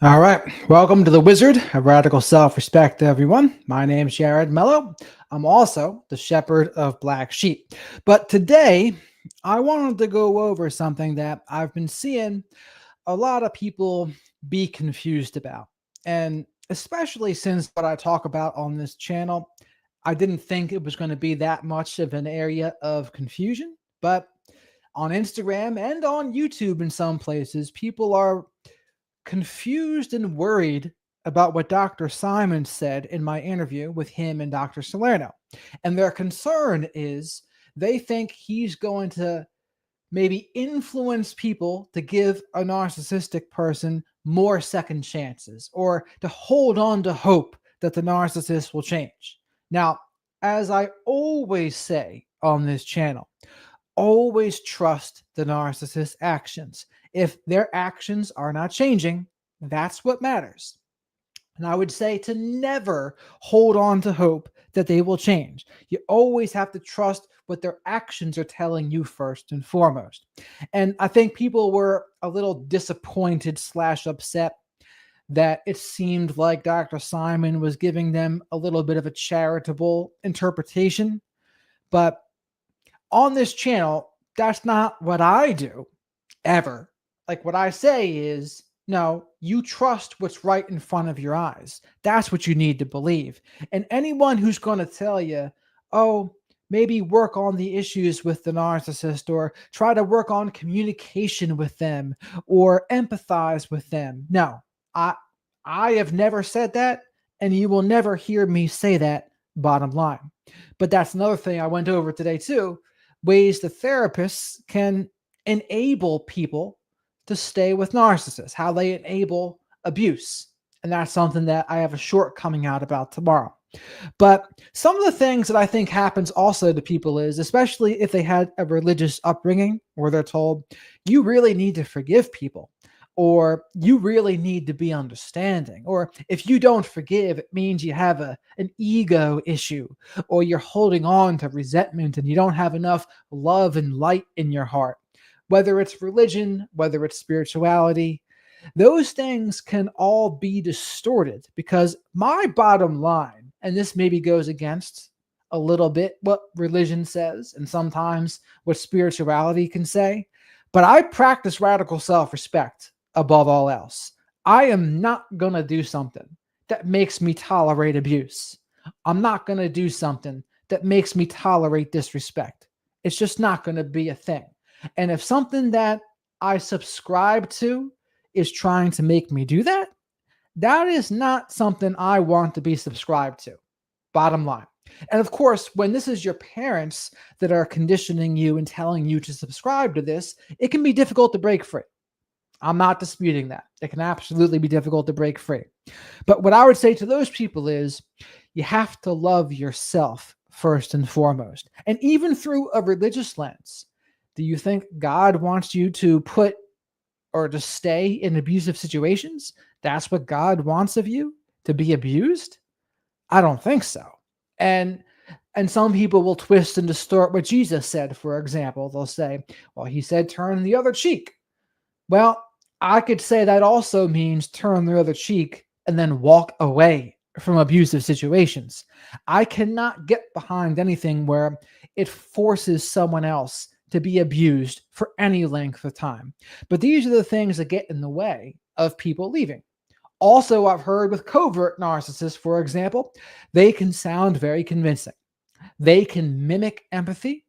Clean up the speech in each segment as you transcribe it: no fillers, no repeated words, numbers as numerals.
All right. Welcome to the Wizard of Radical Self-Respect, everyone. My name's Jared Mello. I'm also the Shepherd of Black Sheep. But today, I wanted to go over something that I've been seeing a lot of people be confused about. And especially since what I talk about on this channel, I didn't think it was going to be that much of an area of confusion. But on Instagram and on YouTube in some places, people are confused and worried about what Dr. Simon said in my interview with him and Dr. Salerno. And their concern is they think he's going to maybe influence people to give a narcissistic person more second chances or to hold on to hope that the narcissist will change. Now, as I always say on this channel, always trust the narcissist's actions. If their actions are not changing, that's what matters. And I would say to never hold on to hope that they will change. You always have to trust what their actions are telling you first and foremost. And I think people were a little disappointed / upset that it seemed like Dr. Simon was giving them a little bit of a charitable interpretation. But on this channel, that's not what I do ever. Like what I say is, no, you trust what's right in front of your eyes. That's what you need to believe. And anyone who's going to tell you, oh, maybe work on the issues with the narcissist or try to work on communication with them or empathize with them. No, I have never said that, and you will never hear me say that, bottom line. But that's another thing I went over today too, ways the therapists can enable people to stay with narcissists, how they enable abuse. And that's something that I have a short coming out about tomorrow. But some of the things that I think happens also to people is, especially if they had a religious upbringing where they're told, you really need to forgive people, or you really need to be understanding, or if you don't forgive, it means you have an ego issue, or you're holding on to resentment and you don't have enough love and light in your heart. Whether it's religion, whether it's spirituality, those things can all be distorted because my bottom line, and this maybe goes against a little bit what religion says and sometimes what spirituality can say, but I practice radical self-respect above all else. I am not going to do something that makes me tolerate abuse. I'm not going to do something that makes me tolerate disrespect. It's just not going to be a thing. And if something that I subscribe to is trying to make me do that, that is not something I want to be subscribed to. Bottom line. And of course, when this is your parents that are conditioning you and telling you to subscribe to this, it can be difficult to break free. I'm not disputing that. It can absolutely be difficult to break free. But what I would say to those people is you have to love yourself first and foremost. And even through a religious lens, do you think God wants you to put or to stay in abusive situations? That's what God wants of you, to be abused? I don't think so. And some people will twist and distort what Jesus said, for example. They'll say, well, he said turn the other cheek. Well, I could say that also means turn the other cheek and then walk away from abusive situations. I cannot get behind anything where it forces someone else to be abused for any length of time. But these are the things that get in the way of people leaving. Also, I've heard with covert narcissists, for example, they can sound very convincing. They can mimic empathy.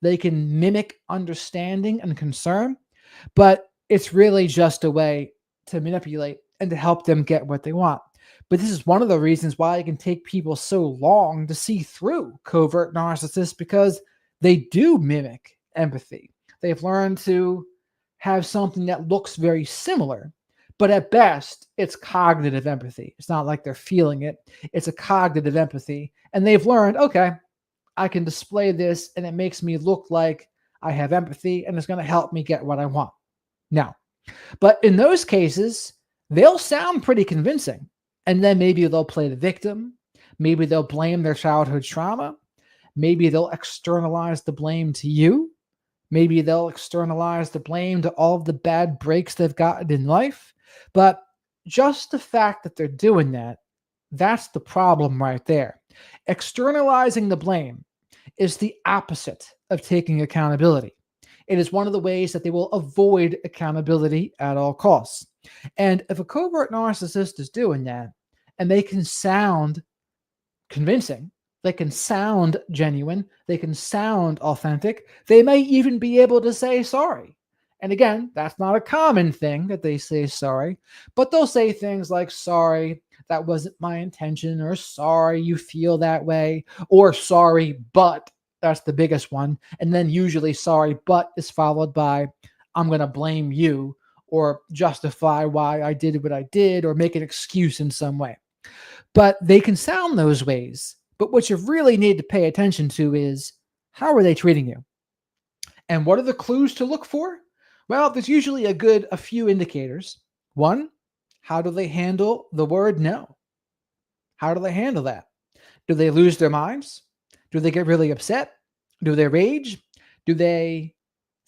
They can mimic understanding and concern, but it's really just a way to manipulate and to help them get what they want. But this is one of the reasons why it can take people so long to see through covert narcissists, because they do mimic empathy. They've learned to have something that looks very similar, but at best, it's cognitive empathy. It's not like they're feeling it. It's a cognitive empathy. And they've learned, okay, I can display this and it makes me look like I have empathy and it's going to help me get what I want. Now, but in those cases, they'll sound pretty convincing. And then maybe they'll play the victim. Maybe they'll blame their childhood trauma. Maybe they'll externalize the blame to you. Maybe they'll externalize the blame to all of the bad breaks they've gotten in life. But just the fact that they're doing that, that's the problem right there. Externalizing the blame is the opposite of taking accountability. It is one of the ways that they will avoid accountability at all costs. And if a covert narcissist is doing that, and they can sound convincing, they can sound genuine, they can sound authentic, they may even be able to say sorry. And again, that's not a common thing that they say sorry, but they'll say things like, sorry, that wasn't my intention, or sorry, you feel that way, or sorry, but that's the biggest one. And then usually sorry, but is followed by, I'm going to blame you, or justify why I did what I did, or make an excuse in some way. But they can sound those ways. But what you really need to pay attention to is, how are they treating you? And what are the clues to look for? Well, there's usually a few indicators. One, how do they handle the word no? How do they handle that? Do they lose their minds? Do they get really upset? Do they rage? Do they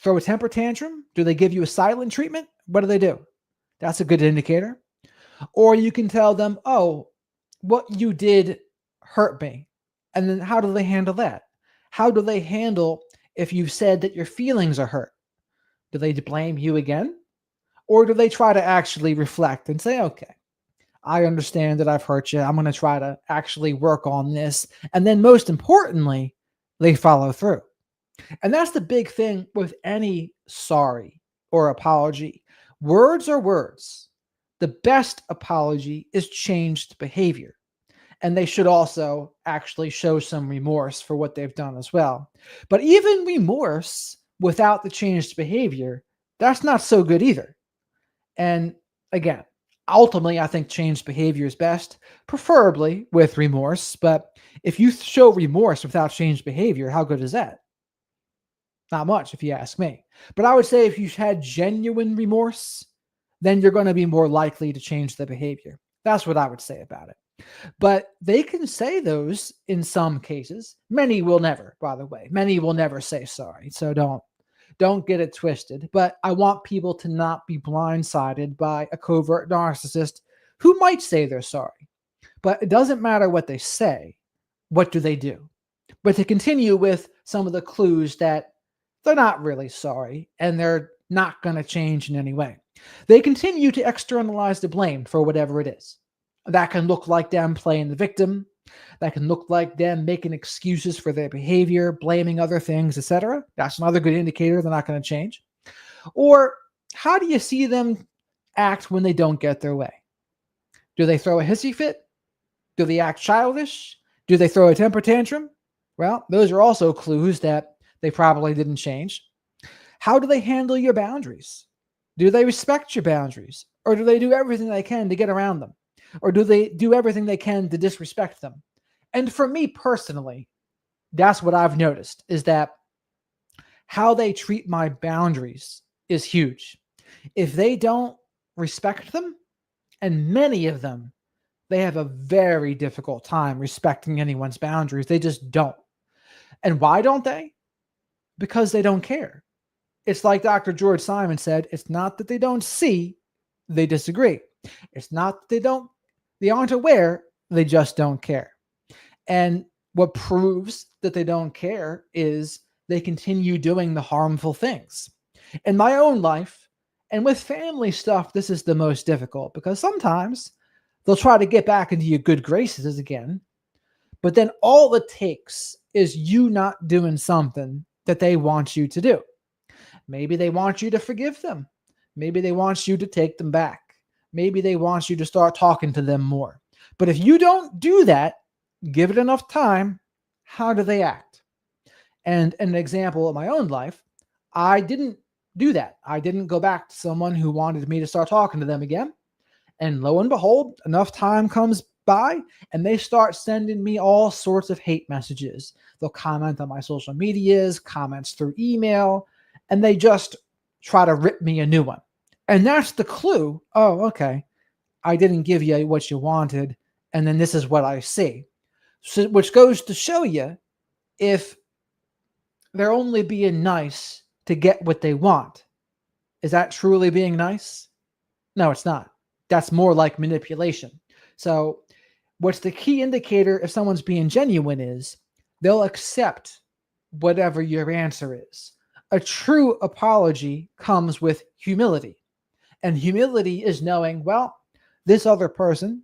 throw a temper tantrum? Do they give you a silent treatment? What do they do? That's a good indicator. Or you can tell them, oh, what you did hurt me. And then how do they handle that? How do they handle if you've said that your feelings are hurt? Do they blame you again? Or do they try to actually reflect and say, okay, I understand that I've hurt you. I'm going to try to actually work on this. And then most importantly, they follow through. And that's the big thing with any sorry or apology. Words are words. The best apology is changed behavior. And they should also actually show some remorse for what they've done as well. But even remorse without the changed behavior, that's not so good either. And again, ultimately, I think changed behavior is best, preferably with remorse. But if you show remorse without changed behavior, how good is that? Not much, if you ask me. But I would say if you've had genuine remorse, then you're going to be more likely to change the behavior. That's what I would say about it. But they can say those in some cases. Many will never, by the way. Many will never say sorry. So don't get it twisted. But I want people to not be blindsided by a covert narcissist who might say they're sorry. But it doesn't matter what they say. What do they do? But to continue with some of the clues that they're not really sorry and they're not going to change in any way. They continue to externalize the blame for whatever it is. That can look like them playing the victim. That can look like them making excuses for their behavior, blaming other things, etc. That's another good indicator they're not going to change. Or how do you see them act when they don't get their way? Do they throw a hissy fit? Do they act childish? Do they throw a temper tantrum? Well, those are also clues that they probably didn't change. How do they handle your boundaries? Do they respect your boundaries? Or do they do everything they can to get around them? Or do they do everything they can to disrespect them? And for me personally, that's what I've noticed, is that how they treat my boundaries is huge. If they don't respect them, and many of them, they have a very difficult time respecting anyone's boundaries. They just don't. And why don't they? Because they don't care. It's like Dr. George Simon said, it's not that they don't see, they disagree. It's not that they aren't aware, they just don't care. And what proves that they don't care is they continue doing the harmful things. In my own life and with family stuff, this is the most difficult because sometimes they'll try to get back into your good graces again, but then all it takes is you not doing something that they want you to do. Maybe they want you to forgive them. Maybe they want you to take them back. Maybe they want you to start talking to them more. But if you don't do that, give it enough time, how do they act? And an example of my own life, I didn't do that. I didn't go back to someone who wanted me to start talking to them again. And lo and behold, enough time comes by and they start sending me all sorts of hate messages. They'll comment on my social medias, comments through email, and they just try to rip me a new one. And that's the clue. Oh, okay. I didn't give you what you wanted. And then this is what I see. So, which goes to show you, if they're only being nice to get what they want, is that truly being nice? No, it's not. That's more like manipulation. So what's the key indicator if someone's being genuine is they'll accept whatever your answer is. A true apology comes with humility. And humility is knowing, well, this other person,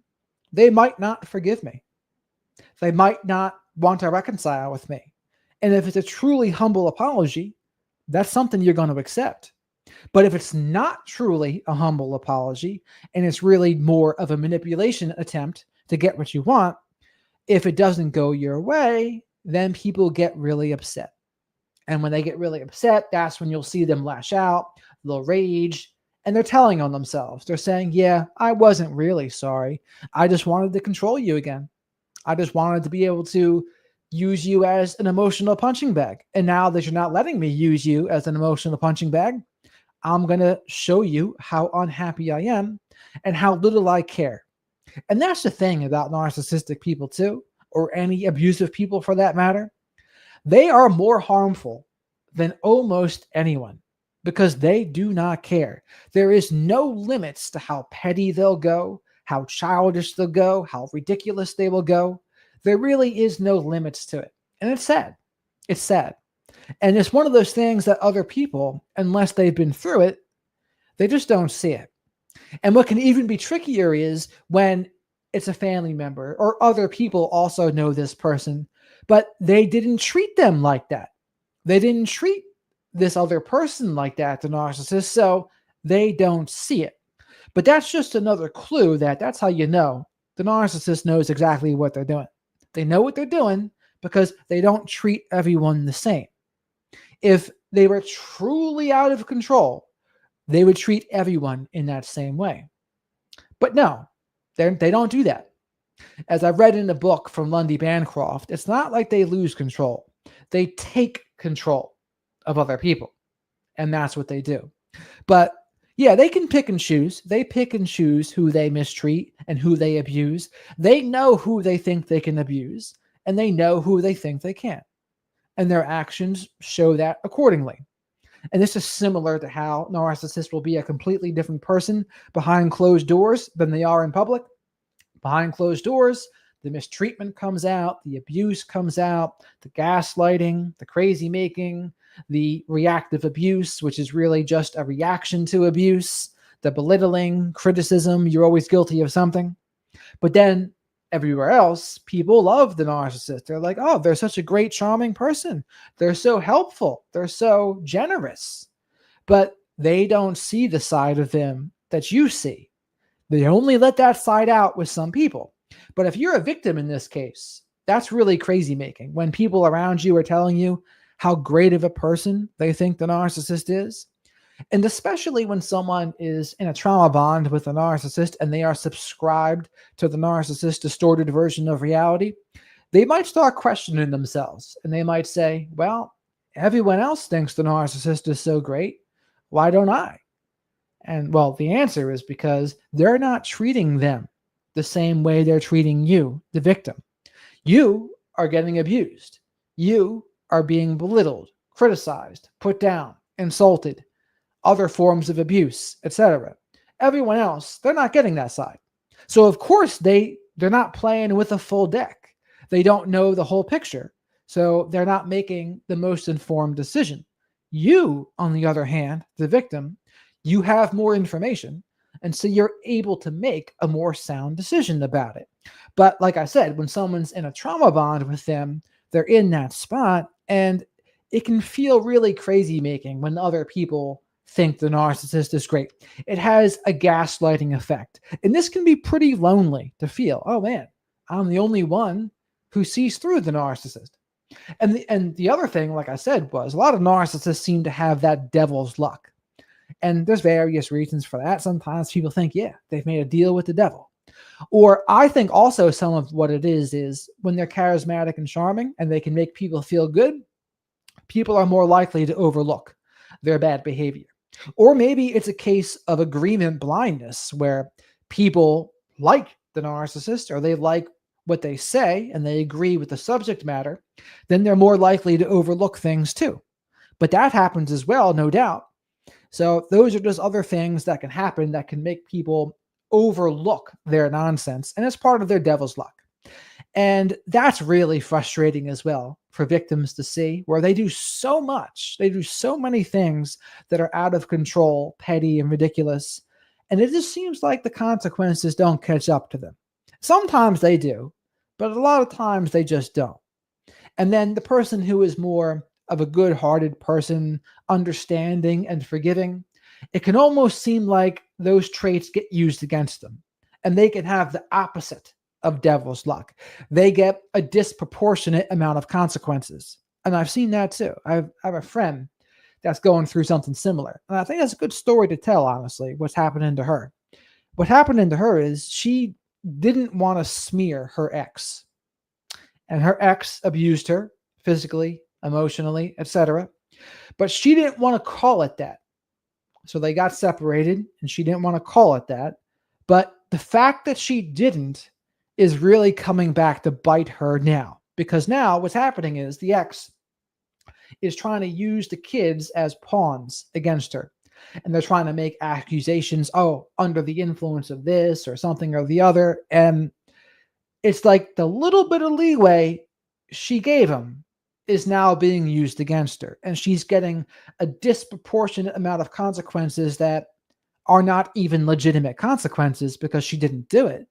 they might not forgive me. They might not want to reconcile with me. And if it's a truly humble apology, that's something you're going to accept. But if it's not truly a humble apology and it's really more of a manipulation attempt to get what you want, if it doesn't go your way, then people get really upset. And when they get really upset, that's when you'll see them lash out, they'll rage, and they're telling on themselves. They're saying, yeah, I wasn't really sorry. I just wanted to control you again. I just wanted to be able to use you as an emotional punching bag. And now that you're not letting me use you as an emotional punching bag, I'm going to show you how unhappy I am and how little I care. And that's the thing about narcissistic people too, or any abusive people for that matter. They are more harmful than almost anyone because they do not care. There is no limits to how petty they'll go, how childish they'll go, how ridiculous they will go. There really is no limits to it. And it's sad. It's sad. And it's one of those things that other people, unless they've been through it, they just don't see it. And what can even be trickier is when it's a family member or other people also know this person, but they didn't treat them like that. They didn't treat this other person like that, the narcissist, so they don't see it. But that's just another clue that's how you know the narcissist knows exactly what they're doing. They know what they're doing because they don't treat everyone the same. If they were truly out of control, they would treat everyone in that same way. But no, they don't do that. As I've read in a book from Lundy Bancroft, it's not like they lose control. They take control of other people. And that's what they do. But yeah, they can pick and choose. They pick and choose who they mistreat and who they abuse. They know who they think they can abuse, and they know who they think they can't. And their actions show that accordingly. And this is similar to how narcissists will be a completely different person behind closed doors than they are in public. Behind closed doors, the mistreatment comes out, the abuse comes out, the gaslighting, the crazy making, the reactive abuse, which is really just a reaction to abuse, the belittling, criticism, you're always guilty of something. But then everywhere else, people love the narcissist. They're like, oh, they're such a great, charming person. They're so helpful. They're so generous. But they don't see the side of them that you see. They only let that side out with some people. But if you're a victim in this case, that's really crazy making. When people around you are telling you how great of a person they think the narcissist is, and especially when someone is in a trauma bond with a narcissist and they are subscribed to the narcissist's distorted version of reality, they might start questioning themselves. And they might say, well, everyone else thinks the narcissist is so great. Why don't I? And well, the answer is because they're not treating them the same way they're treating you, the victim. You are getting abused. You are being belittled, criticized, put down, insulted, other forms of abuse, etc. Everyone else, they're not getting that side. So of course they're not playing with a full deck. They don't know the whole picture. So they're not making the most informed decision. You, on the other hand, the victim, you have more information. And so you're able to make a more sound decision about it. But like I said, when someone's in a trauma bond with them, they're in that spot, and it can feel really crazy making when other people think the narcissist is great. It has a gaslighting effect. And this can be pretty lonely to feel, oh man, I'm the only one who sees through the narcissist. And the other thing, like I said, was a lot of narcissists seem to have that devil's luck. And there's various reasons for that. Sometimes people think, yeah, they've made a deal with the devil. Or I think also some of what it is when they're charismatic and charming and they can make people feel good, people are more likely to overlook their bad behavior. Or maybe it's a case of agreement blindness where people like the narcissist or they like what they say and they agree with the subject matter, then they're more likely to overlook things too. But that happens as well, no doubt. So those are just other things that can happen that can make people overlook their nonsense, and it's part of their devil's luck. And that's really frustrating as well for victims to see, where they do so much, they do so many things that are out of control, petty, and ridiculous. And it just seems like the consequences don't catch up to them. Sometimes they do, but a lot of times they just don't. And then the person who is more of a good hearted person, understanding and forgiving, it can almost seem like those traits get used against them. And they can have the opposite of devil's luck. They get a disproportionate amount of consequences. And I've seen that too. I have a friend that's going through something similar. And I think that's a good story to tell, honestly, what's happening to her. What happened to her is she didn't want to smear her ex. And her ex abused her physically, emotionally, etc. But she didn't want to call it that. So they got separated and she didn't want to call it that. But the fact that she didn't is really coming back to bite her now, because now what's happening is the ex is trying to use the kids as pawns against her. And they're trying to make accusations, oh, under the influence of this or something or the other. And it's like the little bit of leeway she gave him is now being used against her. And she's getting a disproportionate amount of consequences that are not even legitimate consequences because she didn't do it.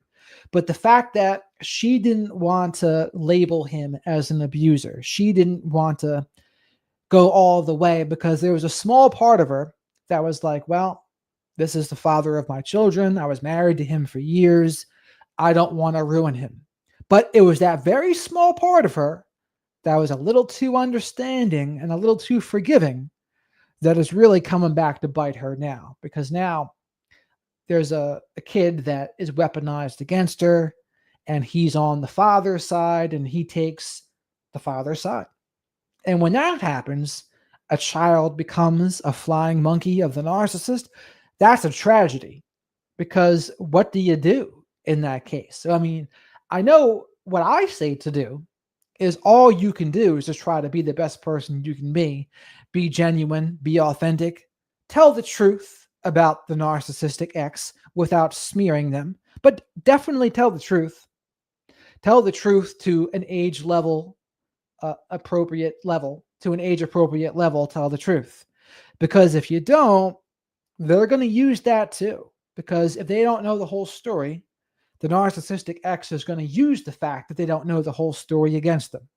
But the fact that she didn't want to label him as an abuser, she didn't want to go all the way, because there was a small part of her that was like, well, this is the father of my children. I was married to him for years. I don't want to ruin him. But it was that very small part of her that was a little too understanding and a little too forgiving that is really coming back to bite her now, because now there's a kid that is weaponized against her, and he's on the father's side, and he takes the father's side. And when that happens, a child becomes a flying monkey of the narcissist. That's a tragedy, because what do you do in that case? So, I mean, I know what I say to do is all you can do is just try to be the best person you can be genuine, be authentic, tell the truth about the narcissistic ex without smearing them, but definitely tell the truth. Tell the truth to an age level, appropriate level, to an age appropriate level, tell the truth. Because if you don't, they're going to use that too. Because if they don't know the whole story, the narcissistic ex is going to use the fact that they don't know the whole story against them.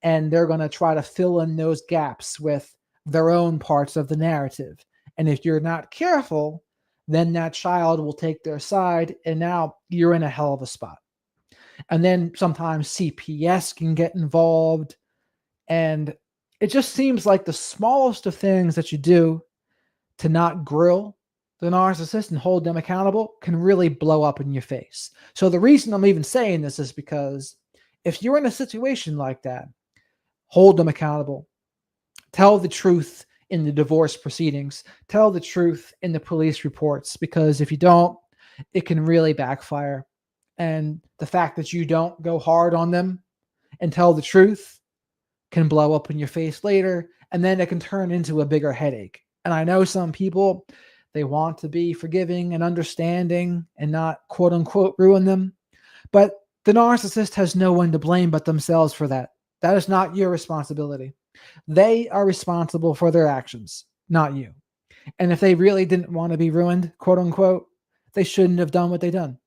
And they're going to try to fill in those gaps with their own parts of the narrative. And if you're not careful, then that child will take their side, and now you're in a hell of a spot. And then sometimes CPS can get involved. And it just seems like the smallest of things that you do to not grill the narcissist and hold them accountable can really blow up in your face. So the reason I'm even saying this is because if you're in a situation like that, hold them accountable. Tell the truth in the divorce proceedings. Tell the truth in the police reports, because if you don't, it can really backfire. And the fact that you don't go hard on them and tell the truth can blow up in your face later, and then it can turn into a bigger headache. And I know some people, they want to be forgiving and understanding and not quote unquote ruin them, but the narcissist has no one to blame but themselves for that. That is not your responsibility. They are responsible for their actions, not you. And if they really didn't want to be ruined, quote unquote, they shouldn't have done what they done.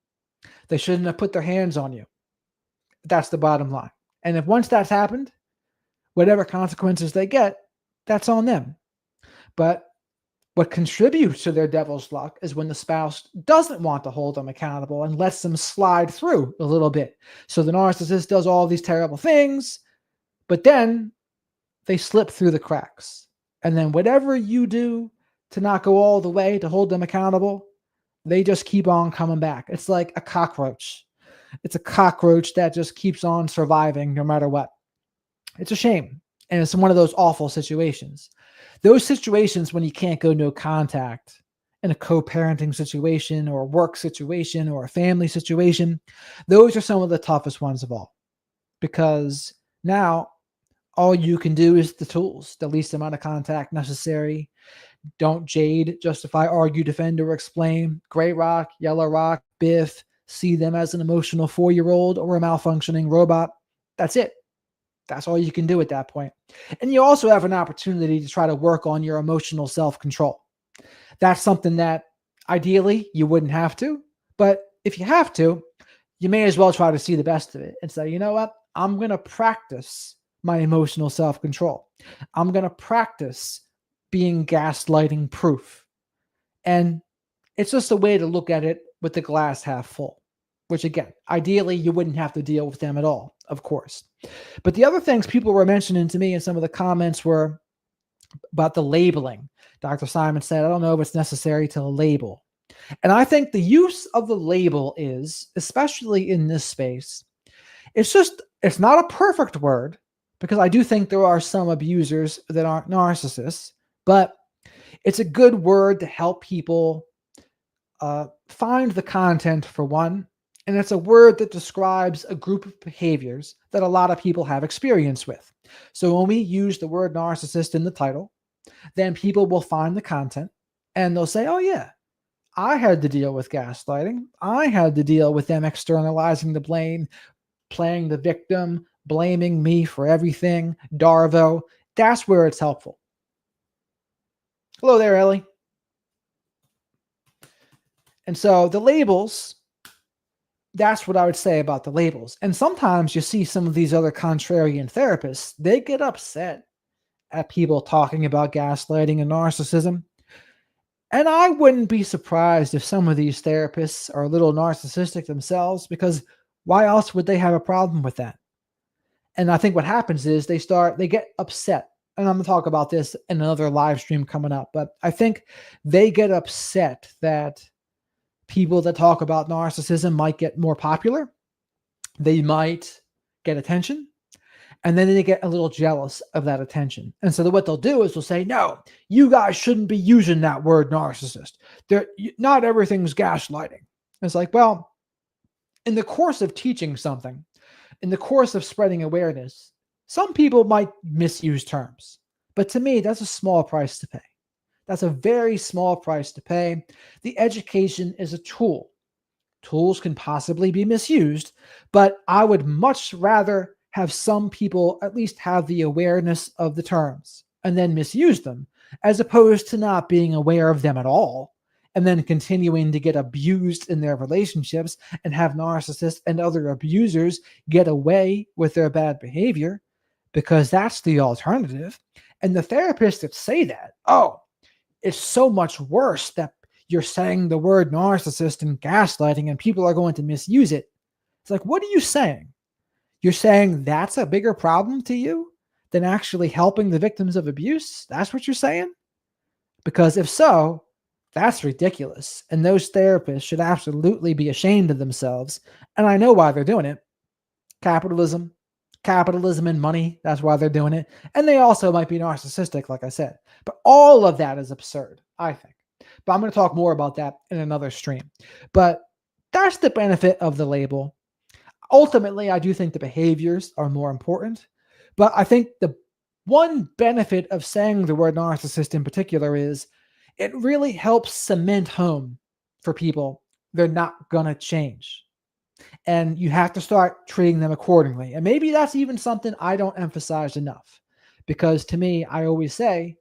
They shouldn't have put their hands on you. That's the bottom line. And if once that's happened, whatever consequences they get, that's on them. But what contributes to their devil's luck is when the spouse doesn't want to hold them accountable and lets them slide through a little bit. So the narcissist does all these terrible things, but then they slip through the cracks. And then whatever you do to not go all the way to hold them accountable, they just keep on coming back. It's like a cockroach. It's a cockroach that just keeps on surviving no matter what. It's a shame. And it's one of those awful situations. Those situations when you can't go no contact in a co-parenting situation or a work situation or a family situation, those are some of the toughest ones of all. Because now all you can do is the tools, the least amount of contact necessary, Don't jade, justify, argue, defend, or explain. Gray rock, yellow rock, biff. See them as an emotional 4-year-old or a malfunctioning robot. That's it. That's all you can do at that point. And you also have an opportunity to try to work on your emotional self-control. That's something that ideally you wouldn't have to, but if you have to, you may as well try to see the best of it and say, you know what? I'm going to practice my emotional self-control. I'm going to practice being gaslighting proof. And it's just a way to look at it with the glass half full, which again, ideally you wouldn't have to deal with them at all, of course. But the other things people were mentioning to me in some of the comments were about the labeling. Dr. Simon said, I don't know if it's necessary to label. And I think the use of the label is, especially in this space, it's not a perfect word, because I do think there are some abusers that aren't narcissists, but it's a good word to help people find the content, for one. And it's a word that describes a group of behaviors that a lot of people have experience with. So when we use the word narcissist in the title, then people will find the content and they'll say, oh yeah, I had to deal with gaslighting. I had to deal with them externalizing the blame, playing the victim, blaming me for everything, Darvo. That's where it's helpful. Hello there, Ellie. And so the labels, that's what I would say about the labels. And sometimes you see some of these other contrarian therapists, they get upset at people talking about gaslighting and narcissism. And I wouldn't be surprised if some of these therapists are a little narcissistic themselves, because why else would they have a problem with that? And I think what happens is they get upset. And I'm going to talk about this in another live stream coming up, but I think they get upset that people that talk about narcissism might get more popular. They might get attention. And then they get a little jealous of that attention. And so what they'll do is they'll say, no, you guys shouldn't be using that word narcissist. Not everything's gaslighting. It's like, well, in the course of teaching something, in the course of spreading awareness, some people might misuse terms. But to me, that's a small price to pay. That's a very small price to pay. The education is a tool. Tools can possibly be misused, but I would much rather have some people at least have the awareness of the terms and then misuse them, as opposed to not being aware of them at all and then continuing to get abused in their relationships and have narcissists and other abusers get away with their bad behavior, because that's the alternative. And the therapists that say that, oh, it's so much worse that you're saying the word narcissist and gaslighting and people are going to misuse it. It's like, what are you saying? You're saying that's a bigger problem to you than actually helping the victims of abuse? That's what you're saying? Because if so, that's ridiculous. And those therapists should absolutely be ashamed of themselves. And I know why they're doing it. Capitalism and money. That's why they're doing it. And they also might be narcissistic, like I said. But all of that is absurd, I think. But I'm going to talk more about that in another stream. But that's the benefit of the label. Ultimately, I do think the behaviors are more important. But I think the one benefit of saying the word narcissist in particular is it really helps cement home for people they're not going to change. And you have to start treating them accordingly. And maybe that's even something I don't emphasize enough. Because to me, I always say,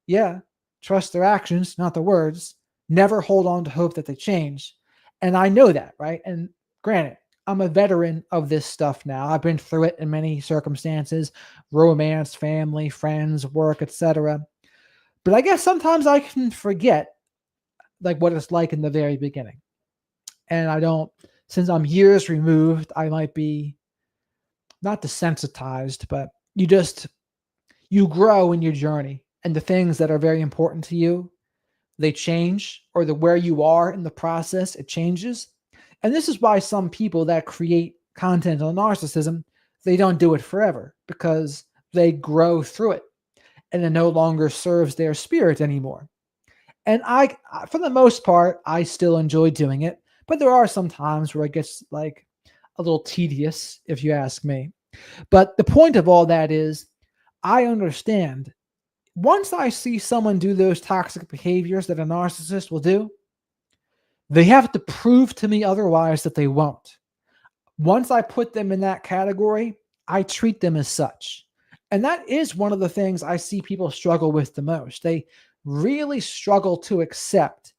yeah, trust their actions, not the words. Never hold on to hope that they change. And I know that, right? And granted, I'm a veteran of this stuff now. I've been through it in many circumstances, romance, family, friends, work, etc. But I guess sometimes I can forget like what it's like in the very beginning. And I don't, since I'm years removed, I might be not desensitized, but you grow in your journey, and the things that are very important to you, they change, or where you are in the process, it changes. And this is why some people that create content on narcissism, they don't do it forever, because they grow through it and it no longer serves their spirit anymore. And I, for the most part, I still enjoy doing it, but there are some times where it gets like a little tedious, if you ask me. But the point of all that is, I understand once I see someone do those toxic behaviors that a narcissist will do, they have to prove to me otherwise that they won't. Once I put them in that category, I treat them as such. And that is one of the things I see people struggle with the most. They really struggle to accept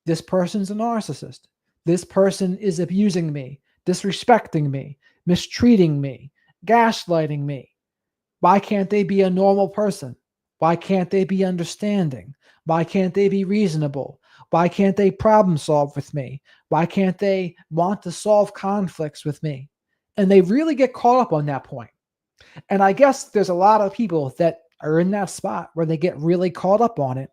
this person's a narcissist. This person is abusing me, disrespecting me, mistreating me, gaslighting me. Why can't they be a normal person? Why can't they be understanding? Why can't they be reasonable? Why can't they problem solve with me? Why can't they want to solve conflicts with me? And they really get caught up on that point. And I guess there's a lot of people that are in that spot where they get really caught up on it.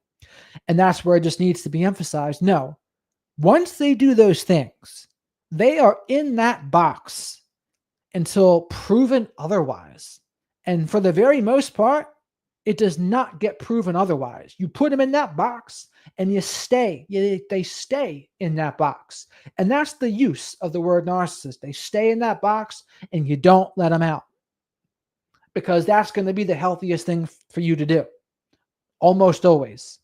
And that's where it just needs to be emphasized. No, once they do those things, they are in that box until proven otherwise. And for the very most part, it does not get proven otherwise. You put them in that box and you stay. They stay in that box. And that's the use of the word narcissist. They stay in that box and you don't let them out, because that's going to be the healthiest thing for you to do. Almost always.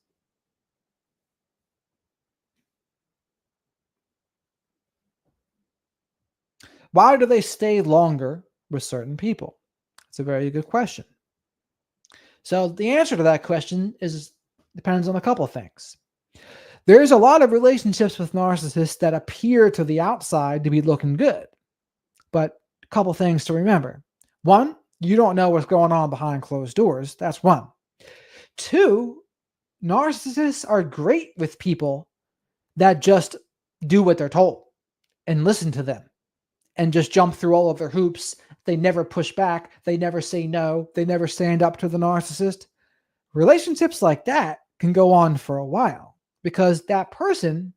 Why do they stay longer with certain people? It's a very good question. So the answer to that question depends on a couple of things. There's a lot of relationships with narcissists that appear to the outside to be looking good. But a couple things to remember. One, you don't know what's going on behind closed doors. That's one. Two, narcissists are great with people that just do what they're told and listen to them and just jump through all of their hoops. They never push back. They never say no. They never stand up to the narcissist. Relationships like that can go on for a while because that person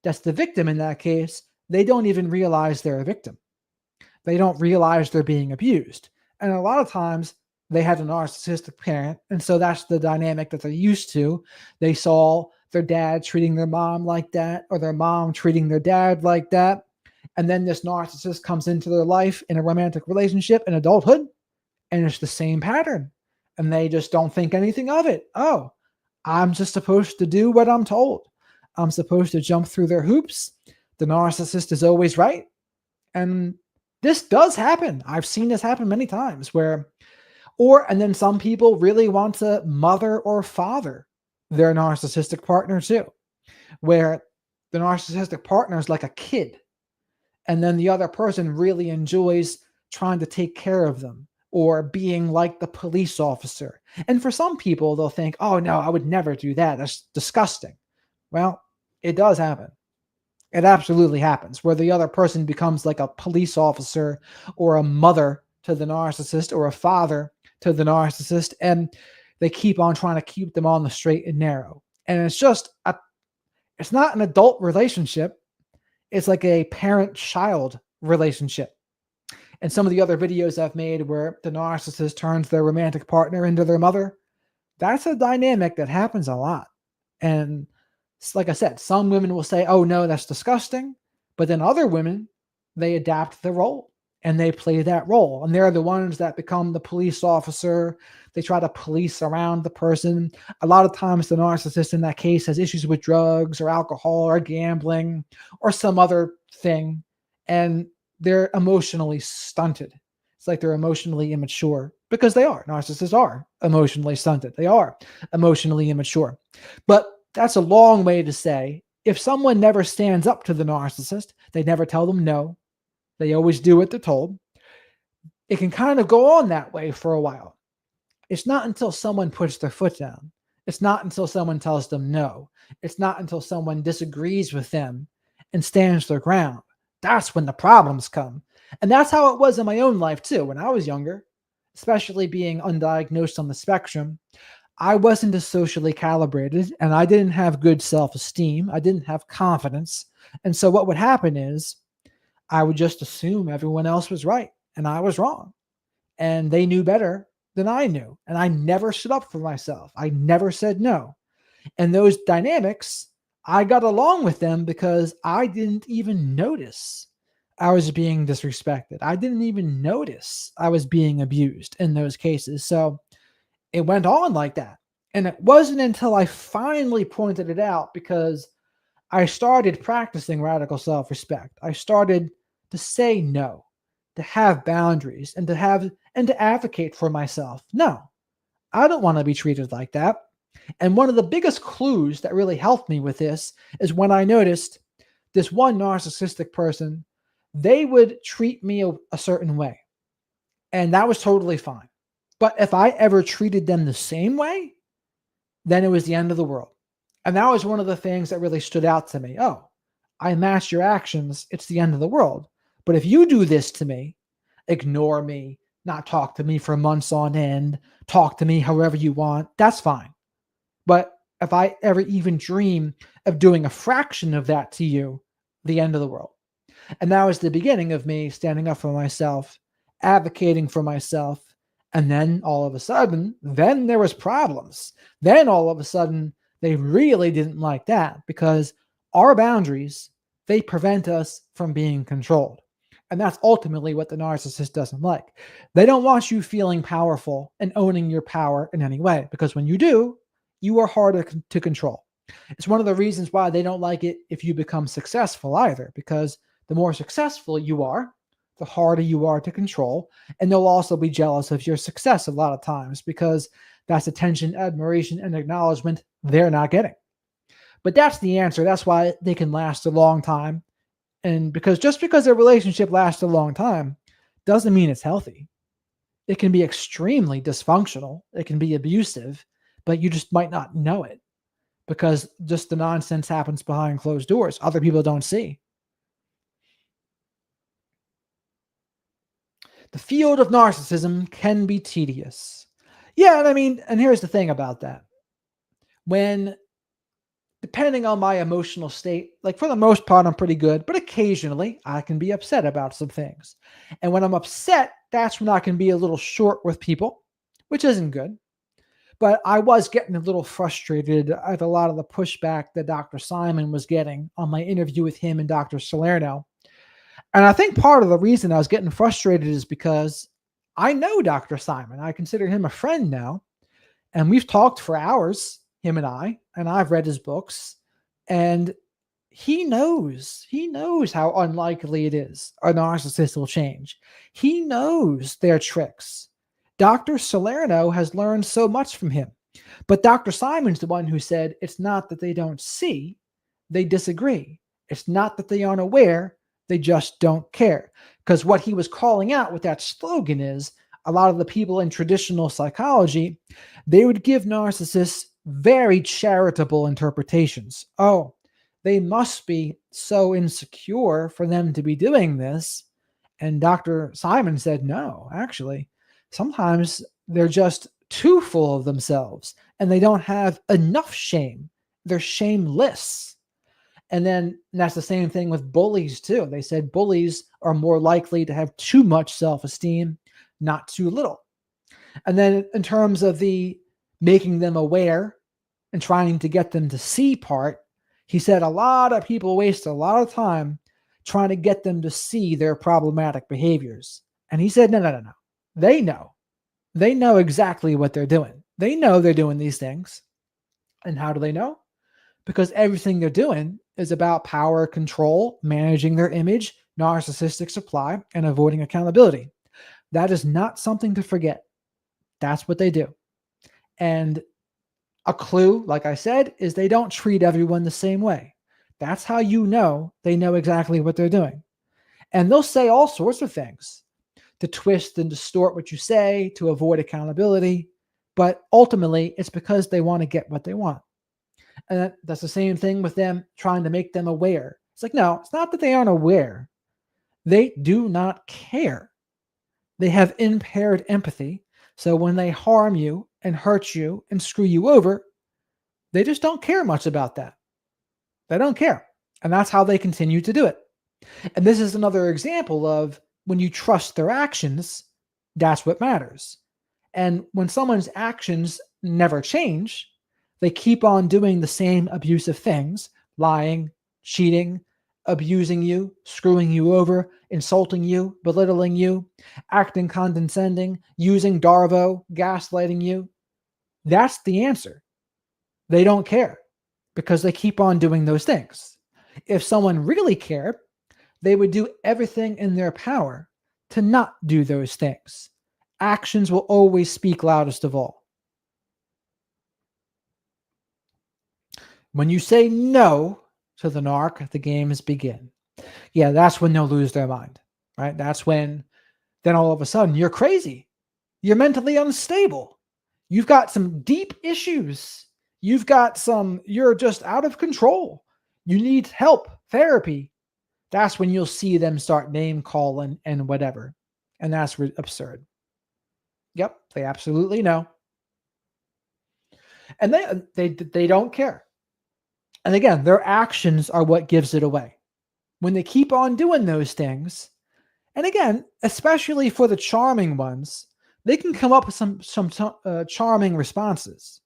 that's the victim in that case, they don't even realize they're a victim. They don't realize they're being abused. And a lot of times they had a narcissistic parent. And so that's the dynamic that they're used to. They saw their dad treating their mom like that, or their mom treating their dad like that. And then this narcissist comes into their life in a romantic relationship in adulthood, and it's the same pattern. And they just don't think anything of it. Oh, I'm just supposed to do what I'm told. I'm supposed to jump through their hoops. The narcissist is always right. And this does happen. I've seen this happen many times and then some people really want to mother or father their narcissistic partner too, where the narcissistic partner is like a kid. And then the other person really enjoys trying to take care of them or being like the police officer. And for some people, they'll think, oh, no, I would never do that. That's disgusting. Well, it does happen. It absolutely happens, where the other person becomes like a police officer or a mother to the narcissist or a father to the narcissist. And they keep on trying to keep them on the straight and narrow. And it's it's not an adult relationship. It's like a parent-child relationship. And some of the other videos I've made where the narcissist turns their romantic partner into their mother, that's a dynamic that happens a lot. And like I said, some women will say, oh, no, that's disgusting. But then other women, they adapt the role and they play that role. And they're the ones that become the police officer. They try to police around the person. A lot of times the narcissist in that case has issues with drugs or alcohol or gambling or some other thing. And they're emotionally stunted. It's like they're emotionally immature, because they are. Narcissists are emotionally stunted. They are emotionally immature. But that's a long way to say, if someone never stands up to the narcissist, they never tell them no, they always do what they're told, it can kind of go on that way for a while. It's not until someone puts their foot down. It's not until someone tells them no. It's not until someone disagrees with them and stands their ground. That's when the problems come. And that's how it was in my own life too. When I was younger, especially being undiagnosed on the spectrum, I wasn't as socially calibrated and I didn't have good self-esteem. I didn't have confidence. And so what would happen is I would just assume everyone else was right and I was wrong. And they knew better than I knew. And I never stood up for myself. I never said no. And those dynamics, I got along with them because I didn't even notice I was being disrespected. I didn't even notice I was being abused in those cases. So It went on like that. And it wasn't until I finally pointed it out, because I started practicing radical self-respect. I started to say no, to have boundaries, and to advocate for myself. No, I don't want to be treated like that. And one of the biggest clues that really helped me with this is when I noticed this one narcissistic person, they would treat me a certain way, and that was totally fine. But if I ever treated them the same way, then it was the end of the world. And that was one of the things that really stood out to me. Oh, I match your actions, it's the end of the world. But if you do this to me, ignore me, not talk to me for months on end, talk to me however you want, that's fine. But if I ever even dream of doing a fraction of that to you, the end of the world. And that was the beginning of me standing up for myself, advocating for myself. And then all of a sudden, then there was problems. Then all of a sudden, they really didn't like that, because our boundaries, they prevent us from being controlled. And that's ultimately what the narcissist doesn't like. They don't want you feeling powerful and owning your power in any way, because when you do, you are harder to control. It's one of the reasons why they don't like it if you become successful either, because the more successful you are, the harder you are to control. And they'll also be jealous of your success a lot of times, because that's attention, admiration, and acknowledgement they're not getting. But that's the answer. That's why they can last a long time. And just because a relationship lasts a long time doesn't mean it's healthy. It can be extremely dysfunctional. It can be abusive, but you just might not know it, because just the nonsense happens behind closed doors. Other people don't see. The field of narcissism can be tedious. Yeah, and here's the thing about that. When, depending on my emotional state, like for the most part, I'm pretty good, but occasionally I can be upset about some things. And when I'm upset, that's when I can be a little short with people, which isn't good. But I was getting a little frustrated at a lot of the pushback that Dr. Simon was getting on my interview with him and Dr. Salerno. And I think part of the reason I was getting frustrated is because I know Dr. Simon. I consider him a friend now. And we've talked for hours, him and I've read his books. And he knows how unlikely it is a narcissist will change. He knows their tricks. Dr. Salerno has learned so much from him. But Dr. Simon's the one who said it's not that they don't see, they disagree. It's not that they aren't aware, they just don't care. Because what he was calling out with that slogan is a lot of the people in traditional psychology, they would give narcissists very charitable interpretations. Oh, they must be so insecure for them to be doing this. And Dr. Simon said, no, actually, sometimes they're just too full of themselves and they don't have enough shame. They're shameless. And then that's the same thing with bullies too. They said bullies are more likely to have too much self-esteem, not too little. And then in terms of the making them aware and trying to get them to see part, he said a lot of people waste a lot of time trying to get them to see their problematic behaviors. And he said, no. They know. They know exactly what they're doing. They know they're doing these things. And how do they know? Because everything they're doing is about power, control, managing their image, narcissistic supply, and avoiding accountability. That is not something to forget. That's what they do. And a clue, like I said, is they don't treat everyone the same way. That's how you know they know exactly what they're doing. And they'll say all sorts of things to twist and distort what you say, to avoid accountability. But ultimately, it's because they want to get what they want. And that's the same thing with them trying to make them aware. It's like, no, it's not that they aren't aware. They do not care. They have impaired empathy. So when they harm you and hurt you and screw you over, they just don't care much about that. They don't care. And that's how they continue to do it. And this is another example of when you trust their actions, that's what matters. And when someone's actions never change, they keep on doing the same abusive things, lying, cheating, abusing you, screwing you over, insulting you, belittling you, acting condescending, using Darvo, gaslighting you. That's the answer. They don't care because they keep on doing those things. If someone really cared, they would do everything in their power to not do those things. Actions will always speak loudest of all. When you say no to the narc, the games begin. Yeah, that's when they'll lose their mind, right? That's when then all of a sudden you're crazy. You're mentally unstable. You've got some deep issues. You're just out of control. You need help, therapy. That's when you'll see them start name calling and whatever. And that's absurd. Yep, they absolutely know. And they don't care. And again, their actions are what gives it away. When they keep on doing those things, and again, especially for the charming ones, they can come up with some charming responses,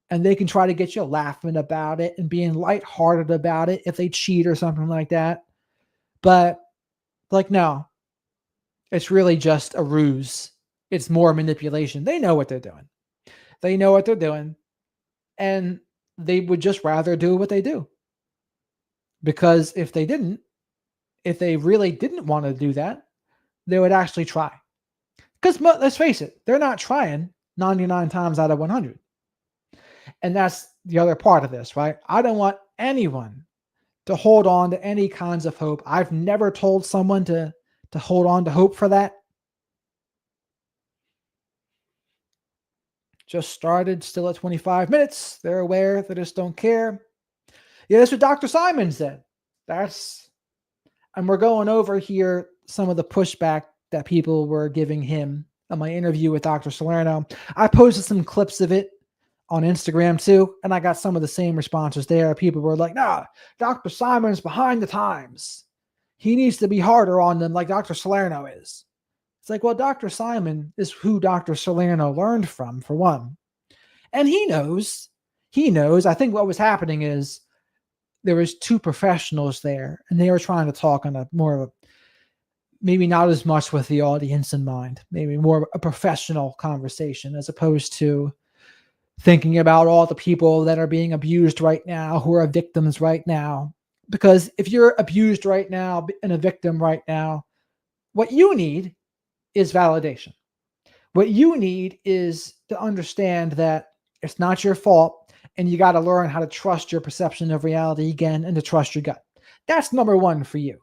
and they can try to get you laughing about it and being lighthearted about it if they cheat or something like that. But like, no, it's really just a ruse. It's more manipulation. They know what they're doing. They know what they're doing, and they would just rather do what they do. Because if they really didn't want to do that, they would actually try. Because let's face it, they're not trying 99 times out of 100. And that's the other part of this, right? I don't want anyone to hold on to any kinds of hope. I've never told someone to hold on to hope for that. Just started, still at 25 minutes. They're aware, they just don't care. Yeah, that's what Dr. Simon said. And we're going over here some of the pushback that people were giving him on my interview with Dr. Salerno. I posted some clips of it on Instagram too, and I got some of the same responses there. People were like, nah, Dr. Simon's behind the times. He needs to be harder on them like Dr. Salerno is. It's like, well, Dr. Simon is who Dr. Salerno learned from, for one. And he knows. I think what was happening is there was two professionals there, and they were trying to talk on a more of a, maybe not as much with the audience in mind, maybe more a professional conversation, as opposed to thinking about all the people that are being abused right now, who are victims right now. Because if you're abused right now and a victim right now, what you need is validation. What you need is to understand that it's not your fault, and you got to learn how to trust your perception of reality again and to trust your gut. That's number one for you.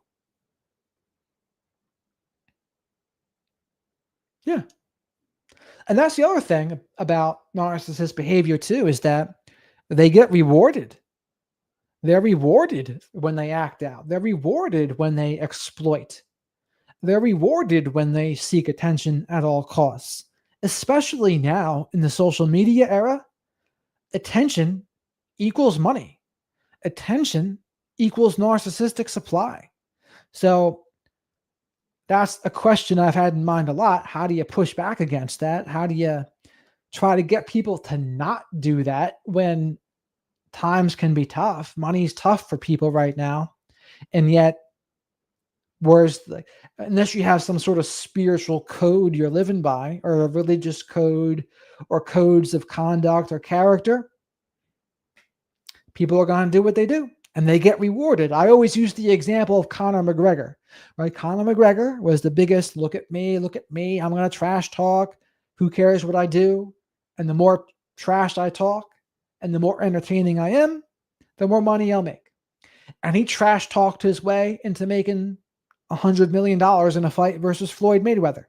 Yeah. And that's the other thing about narcissist behavior too, is that they get rewarded. They're rewarded when they act out. They're rewarded when they exploit. They're rewarded when they seek attention at all costs. Especially now in the social media era, attention equals money. Attention equals narcissistic supply. So that's a question I've had in mind a lot. How do you push back against that? How do you try to get people to not do that when times can be tough? Money's tough for people right now. And yet, unless you have some sort of spiritual code you're living by, or a religious code, or codes of conduct or character, people are going to do what they do, and they get rewarded. I always use the example of Conor McGregor, right? Conor McGregor was the biggest, look at me, I'm going to trash talk. Who cares what I do? And the more trash I talk and the more entertaining I am, the more money I'll make. And he trash talked his way into making $100 million in a fight versus Floyd Mayweather.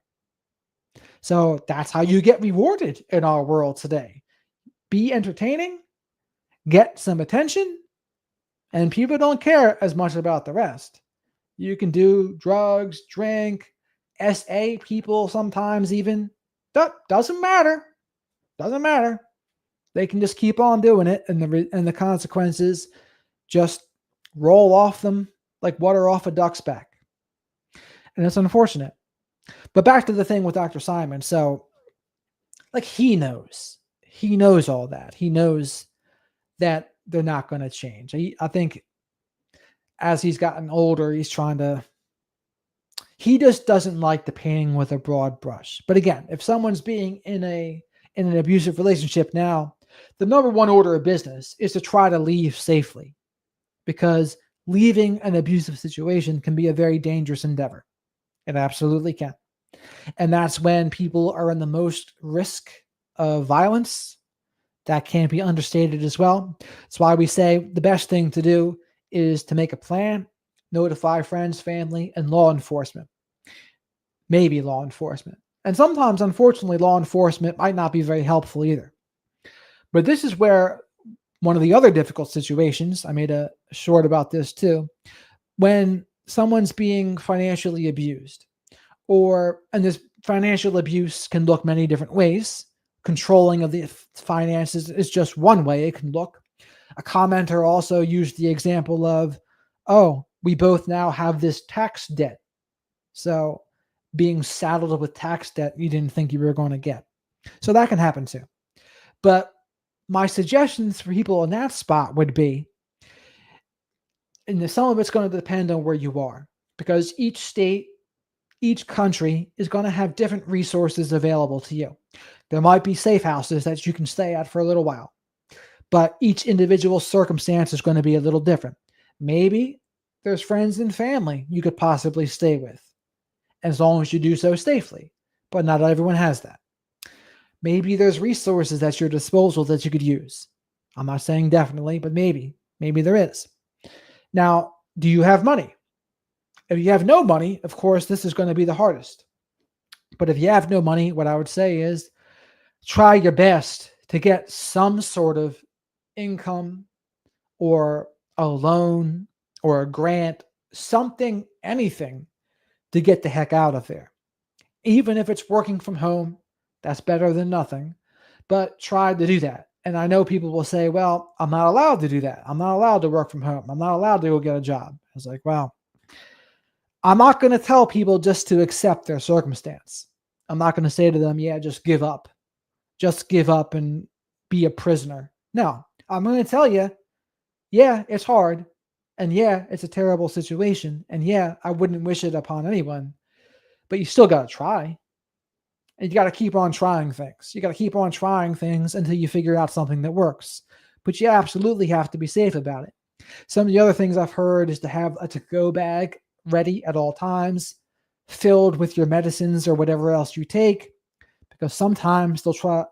So that's how you get rewarded in our world today. Be entertaining, get some attention, and people don't care as much about the rest. You can do drugs, drink, SA people sometimes even. That doesn't matter. Doesn't matter. They can just keep on doing it, and the consequences just roll off them like water off a duck's back. And it's unfortunate. But back to the thing with Dr. Simon. So, like, he knows all that. He knows that they're not going to change. I think as he's gotten older, he just doesn't like the painting with a broad brush. But again, if someone's being in in an abusive relationship now, the number one order of business is to try to leave safely, because leaving an abusive situation can be a very dangerous endeavor. It absolutely can. And that's when people are in the most risk of violence. That can't be understated as well. That's why we say the best thing to do is to make a plan, notify friends, family, and law enforcement. Maybe law enforcement. And sometimes, unfortunately, law enforcement might not be very helpful either. But this is where one of the other difficult situations, I made a short about this too, when someone's being financially abused, and this financial abuse can look many different ways. Controlling of the finances is just one way it can look. A commenter also used the example of, oh, we both now have this tax debt. So being saddled with tax debt you didn't think you were going to get. So that can happen too. But my suggestions for people in that spot would be, and some of it's going to depend on where you are, because each state, each country is going to have different resources available to you. There might be safe houses that you can stay at for a little while, but each individual circumstance is going to be a little different. Maybe there's friends and family you could possibly stay with, as long as you do so safely, but not everyone has that. Maybe there's resources at your disposal that you could use. I'm not saying definitely, but maybe there is. Now, do you have money? If you have no money, of course, this is going to be the hardest. But if you have no money, what I would say is try your best to get some sort of income or a loan or a grant, something, anything to get the heck out of there. Even if it's working from home, that's better than nothing, but try to do that. And I know people will say, well, I'm not allowed to do that. I'm not allowed to work from home. I'm not allowed to go get a job. I was like, well, I'm not going to tell people just to accept their circumstance. I'm not going to say to them, yeah, just give up. Just give up and be a prisoner. No, I'm going to tell you, yeah, it's hard. And yeah, it's a terrible situation. And yeah, I wouldn't wish it upon anyone. But you still got to try. And you got to keep on trying things. You got to keep on trying things until you figure out something that works. But you absolutely have to be safe about it. Some of the other things I've heard is to have a to-go bag ready at all times, filled with your medicines or whatever else you take, because sometimes the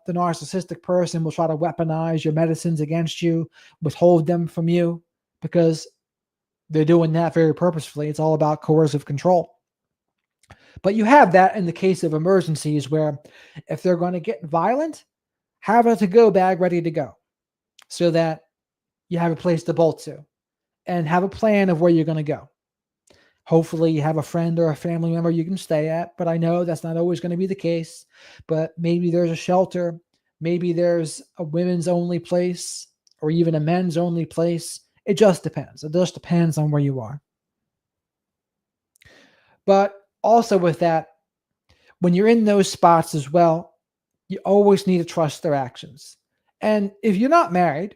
narcissistic person will try to weaponize your medicines against you, withhold them from you, because they're doing that very purposefully. It's all about coercive control. But you have that in the case of emergencies, where if they're going to get violent, have a to-go bag ready to go so that you have a place to bolt to and have a plan of where you're going to go. Hopefully you have a friend or a family member you can stay at, but I know that's not always going to be the case. But maybe there's a shelter, maybe there's a women's only place, or even a men's only place. It just depends. It just depends on where you are. But also with that, when you're in those spots as well, you always need to trust their actions. And if you're not married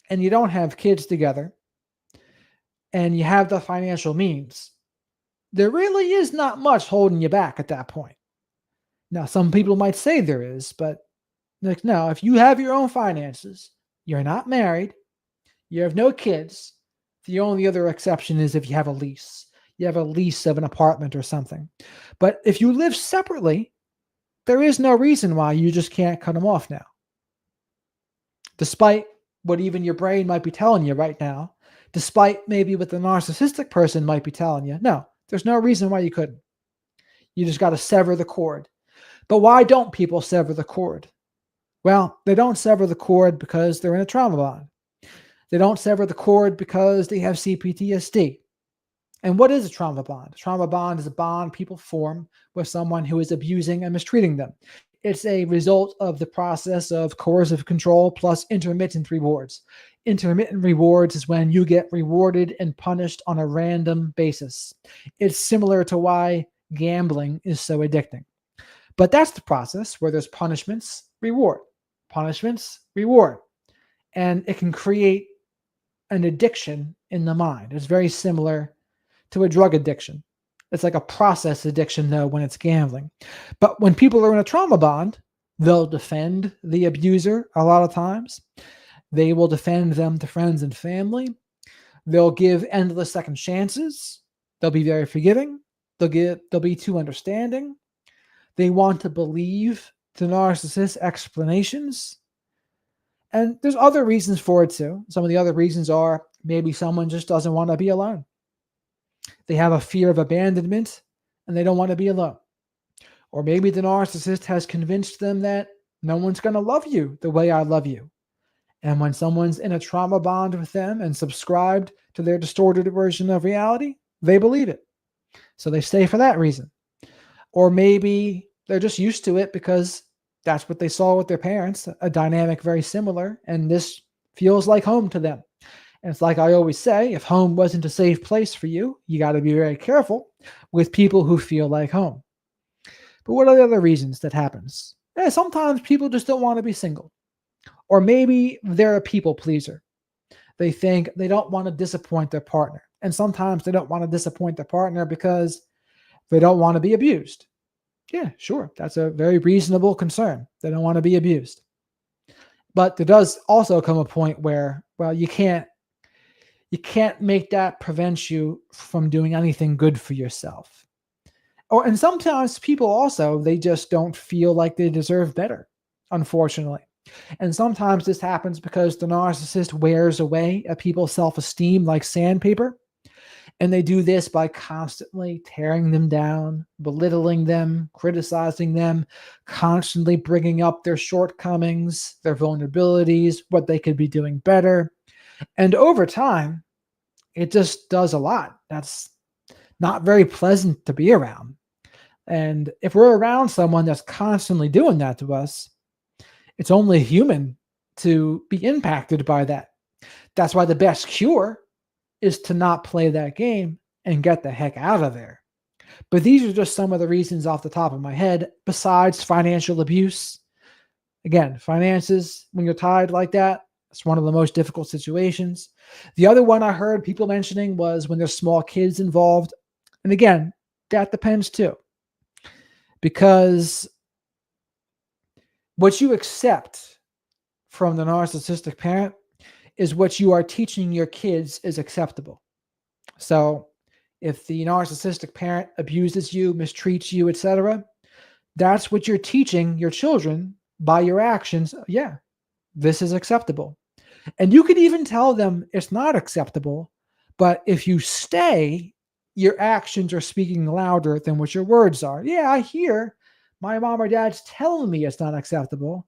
and you don't have kids together and you have the financial means, there really is not much holding you back at that point. Now, some people might say there is, but like, no, if you have your own finances, you're not married, you have no kids, the only other exception is if you have a lease. You have a lease of an apartment or something. But if you live separately, there is no reason why you just can't cut them off now. Despite what even your brain might be telling you right now, despite maybe what the narcissistic person might be telling you, no, there's no reason why you couldn't. You just got to sever the cord. But why don't people sever the cord? Well, they don't sever the cord because they're in a trauma bond. They don't sever the cord because they have CPTSD. And what is a trauma bond? A trauma bond is a bond people form with someone who is abusing and mistreating them. It's a result of the process of coercive control plus intermittent rewards. Intermittent rewards is when you get rewarded and punished on a random basis. It's similar to why gambling is so addicting. But that's the process where there's punishments, reward, punishments, reward. And it can create an addiction in the mind. It's very similar to a drug addiction. It's like a process addiction, though, when it's gambling. But when people are in a trauma bond, They'll defend the abuser a lot of times. They will defend them to friends and family. They'll give endless second chances. They'll be very forgiving. They'll be too understanding. They want to believe the narcissist's explanations. And there's other reasons for it too. Some of the other reasons are maybe someone just doesn't want to be alone. They have a fear of abandonment and they don't want to be alone. Or maybe the narcissist has convinced them that no one's going to love you the way I love you. And when someone's in a trauma bond with them and subscribed to their distorted version of reality, they believe it. So they stay for that reason. Or maybe they're just used to it because that's what they saw with their parents, a dynamic very similar, and this feels like home to them. And it's like I always say, if home wasn't a safe place for you, you got to be very careful with people who feel like home. But what are the other reasons that happens? Sometimes people just don't want to be single. Or maybe they're a people pleaser. They think they don't want to disappoint their partner. And sometimes they don't want to disappoint their partner because they don't want to be abused. Yeah, sure. That's a very reasonable concern. They don't want to be abused. But there does also come a point where, well, you can't make that prevent you from doing anything good for yourself. And sometimes people also, they just don't feel like they deserve better, unfortunately. And sometimes this happens because the narcissist wears away at people's self-esteem like sandpaper. And they do this by constantly tearing them down, belittling them, criticizing them, constantly bringing up their shortcomings, their vulnerabilities, what they could be doing better. And over time, it just does a lot. That's not very pleasant to be around. And if we're around someone that's constantly doing that to us, it's only human to be impacted by that. That's why the best cure is to not play that game and get the heck out of there. But these are just some of the reasons off the top of my head, besides financial abuse. Again, finances, when you're tied like that, it's one of the most difficult situations. The other one I heard people mentioning was when there's small kids involved. And again, that depends too. Because what you accept from the narcissistic parent is what you are teaching your kids is acceptable. So if the narcissistic parent abuses you, mistreats you, etc., that's what you're teaching your children by your actions. Yeah, this is acceptable. And you could even tell them it's not acceptable, but if you stay, your actions are speaking louder than what your words are. Yeah, I hear my mom or dad's telling me it's not acceptable,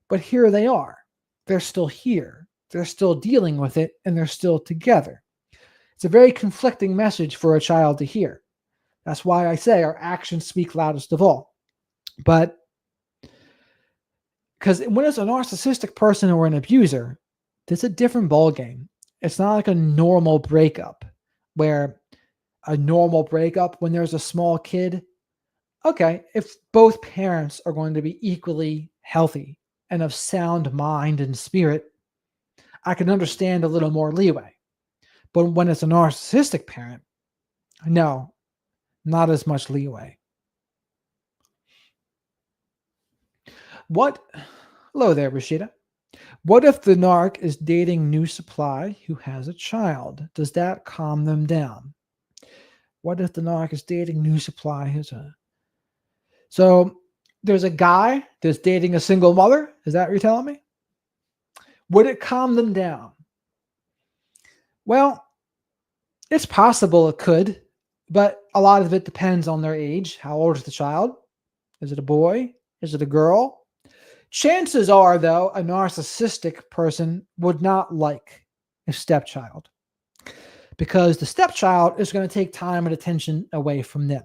but here they are. They're still here. They're still dealing with it, and they're still together. It's a very conflicting message for a child to hear. That's why I say our actions speak loudest of all. But because when it's a narcissistic person or an abuser, it's a different ballgame. It's not like a normal breakup where a normal breakup when there's a small kid. Okay, if both parents are going to be equally healthy and of sound mind and spirit, I can understand a little more leeway. But when it's a narcissistic parent, no, not as much leeway. Hello there, Rashida. What if the narc is dating new supply who has a child? Does that calm them down? What if the narc is dating new supply? So there's a guy that's dating a single mother. Is that what you're telling me? Would it calm them down? Well, it's possible it could, but a lot of it depends on their age. How old is the child? Is it a boy? Is it a girl? Chances are, though, a narcissistic person would not like a stepchild because the stepchild is going to take time and attention away from them.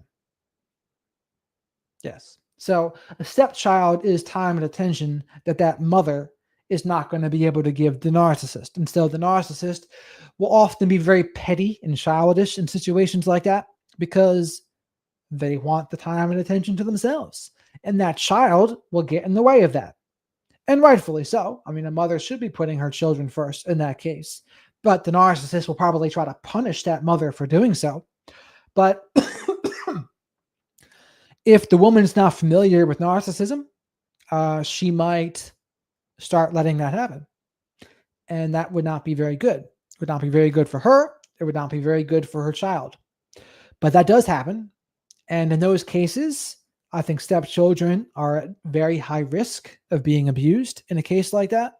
Yes. So a stepchild is time and attention that mother is not going to be able to give the narcissist. And so the narcissist will often be very petty and childish in situations like that because they want the time and attention to themselves. And that child will get in the way of that. And rightfully so. I mean, a mother should be putting her children first in that case. But the narcissist will probably try to punish that mother for doing so. But if the woman's not familiar with narcissism, she might start letting that happen. And that would not be very good. It would not be very good for her. It would not be very good for her child. But that does happen. And in those cases, I think stepchildren are at very high risk of being abused in a case like that.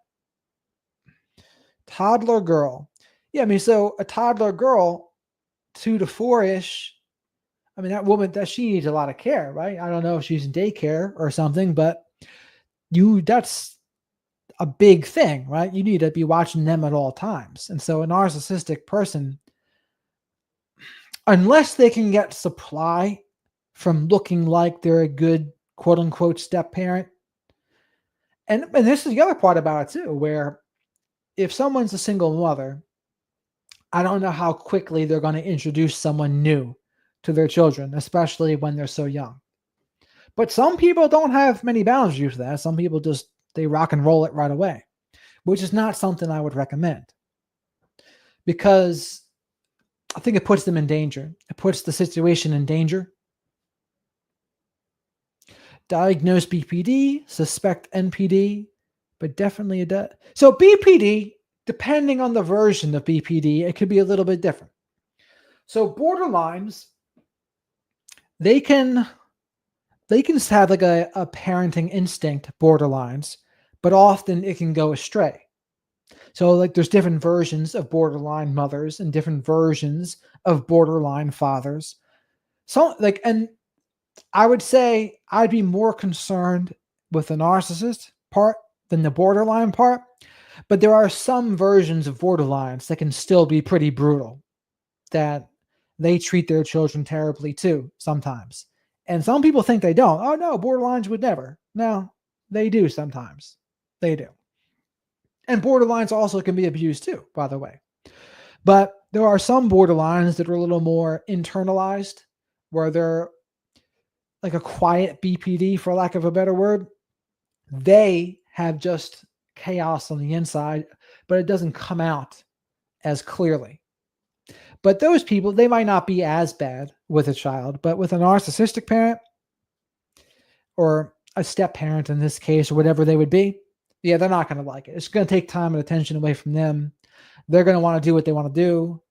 Toddler girl. Yeah, I mean, so a toddler girl, 2 to 4-ish, I mean, that woman, that she needs a lot of care, right? I don't know if she's in daycare or something, but that's a big thing, right? You need to be watching them at all times. And so a narcissistic person, unless they can get supply from looking like they're a good quote unquote step parent. And this is the other part about it too, where if someone's a single mother, I don't know how quickly they're going to introduce someone new to their children, especially when they're so young. But some people don't have many boundaries for that. Some people just, they rock and roll it right away, which is not something I would recommend, because I think it puts them in danger. It puts the situation in danger. Diagnose BPD, suspect NPD, but definitely it does. So BPD, depending on the version of BPD, it could be a little bit different. So borderlines, they can have like a parenting instinct, borderlines, but often it can go astray. So like there's different versions of borderline mothers and different versions of borderline fathers. So like, and I would say I'd be more concerned with the narcissist part than the borderline part. But there are some versions of borderlines that can still be pretty brutal, that they treat their children terribly too sometimes. And some people think they don't. Oh no, borderlines would never. No, they do sometimes. They do. And borderlines also can be abused too, by the way. But there are some borderlines that are a little more internalized, where they're like a quiet BPD, for lack of a better word. They have just chaos on the inside, but it doesn't come out as clearly. But those people, they might not be as bad with a child, but with a narcissistic parent or a step parent in this case, or whatever they would be, yeah, they're not going to like it. It's going to take time and attention away from them. They're going to want to do what they want to do.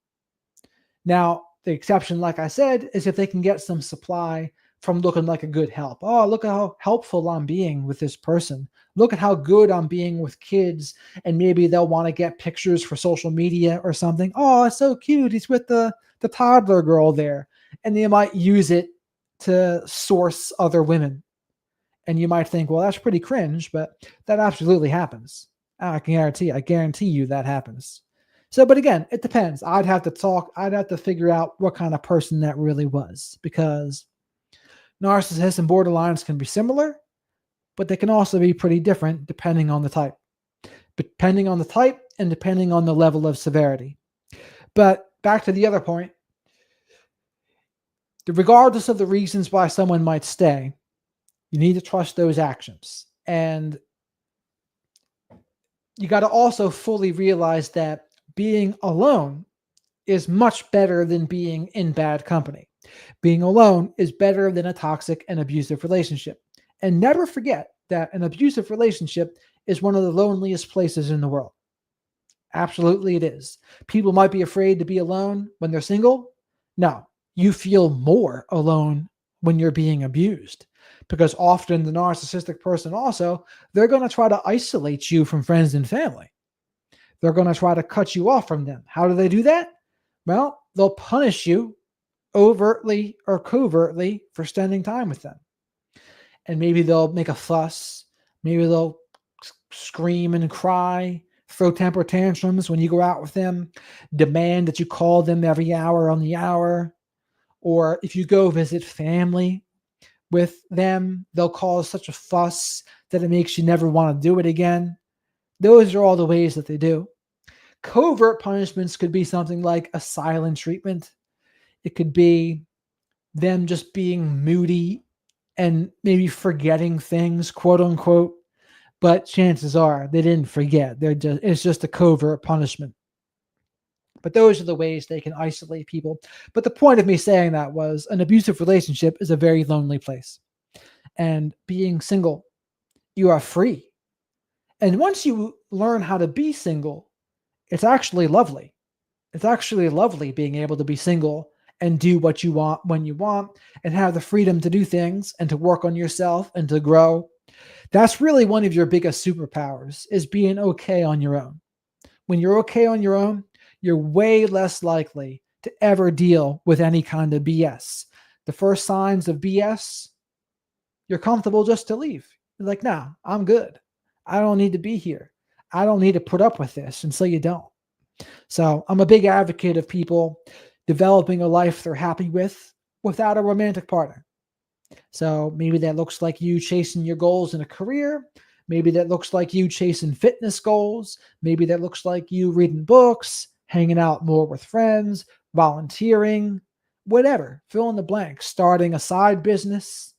Now, the exception, like I said, is if they can get some supply from looking like a good help. Oh, look at how helpful I'm being with this person. Look at how good I'm being with kids. And maybe they'll want to get pictures for social media or something. Oh, it's so cute. He's with the toddler girl there. And they might use it to source other women. And you might think, well, that's pretty cringe, but that absolutely happens. I guarantee you that happens. So, but again, it depends. I'd have to figure out what kind of person that really was, because narcissists and borderlines can be similar, but they can also be pretty different depending on the type. Depending on the type and depending on the level of severity. But back to the other point, regardless of the reasons why someone might stay, you need to trust those actions. And you got to also fully realize that being alone is much better than being in bad company. Being alone is better than a toxic and abusive relationship. And never forget that an abusive relationship is one of the loneliest places in the world. Absolutely it is. People might be afraid to be alone when they're single. No, you feel more alone when you're being abused, because often the narcissistic person also, they're going to try to isolate you from friends and family. They're going to try to cut you off from them. How do they do that? Well, they'll punish you overtly or covertly for spending time with them. And maybe they'll make a fuss. Maybe they'll scream and cry, throw temper tantrums when you go out with them, demand that you call them every hour on the hour. Or if you go visit family with them, they'll cause such a fuss that it makes you never want to do it again. Those are all the ways that they do. Covert punishments could be something like a silent treatment. It could be them just being moody and maybe forgetting things, quote unquote. But chances are they didn't forget. It's just a covert punishment. But those are the ways they can isolate people. But the point of me saying that was, an abusive relationship is a very lonely place. And being single You are free. And once you learn how to be single, it's actually lovely. It's actually lovely being able to be single and do what you want when you want and have the freedom to do things and to work on yourself and to grow. That's really one of your biggest superpowers, is being okay on your own. When you're okay on your own, you're way less likely to ever deal with any kind of BS. The first signs of BS, you're comfortable just to leave. You're like, nah, I'm good. I don't need to be here. I don't need to put up with this. And so you don't. So I'm a big advocate of people developing a life they're happy with without a romantic partner. So maybe that looks like you chasing your goals in a career. Maybe that looks like you chasing fitness goals. Maybe that looks like you reading books, hanging out more with friends, volunteering, whatever. Fill in the blank, starting a side business.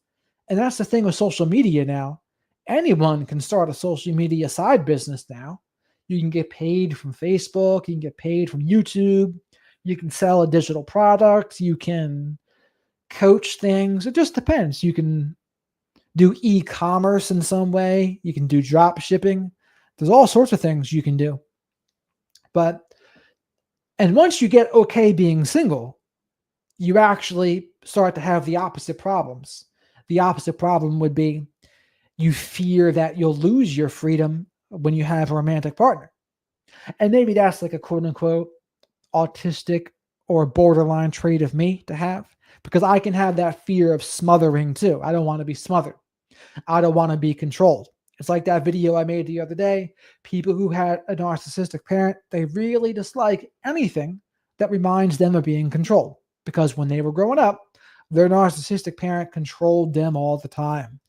And that's the thing with social media now. Anyone can start a social media side business now. You can get paid from Facebook. You can get paid from YouTube. You can sell a digital product. You can coach things. It just depends. You can do e-commerce in some way. You can do drop shipping. There's all sorts of things you can do. And once you get okay being single, you actually start to have the opposite problems. The opposite problem would be you fear that you'll lose your freedom when you have a romantic partner. And maybe that's like a quote unquote autistic or borderline trait of me to have, because I can have that fear of smothering too. I don't want to be smothered. I don't want to be controlled. It's like that video I made the other day. People who had a narcissistic parent, they really dislike anything that reminds them of being controlled, because when they were growing up, their narcissistic parent controlled them all the time.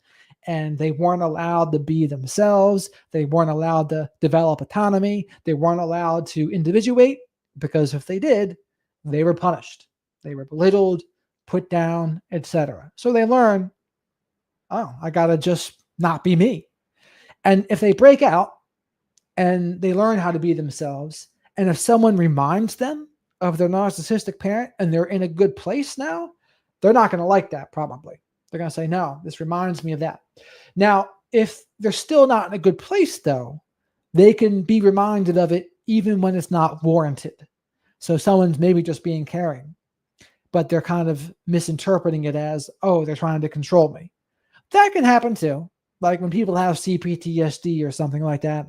And they weren't allowed to be themselves. They weren't allowed to develop autonomy. They weren't allowed to individuate, because if they did, they were punished. They were belittled, put down, etc. So they learn, oh, I got to just not be me. And if they break out and they learn how to be themselves, and if someone reminds them of their narcissistic parent and they're in a good place now, they're not going to like that probably. They're going to say, no, this reminds me of that. Now, if they're still not in a good place, though, they can be reminded of it even when it's not warranted. So someone's maybe just being caring, but they're kind of misinterpreting it as, oh, they're trying to control me. That can happen too. Like when people have CPTSD or something like that,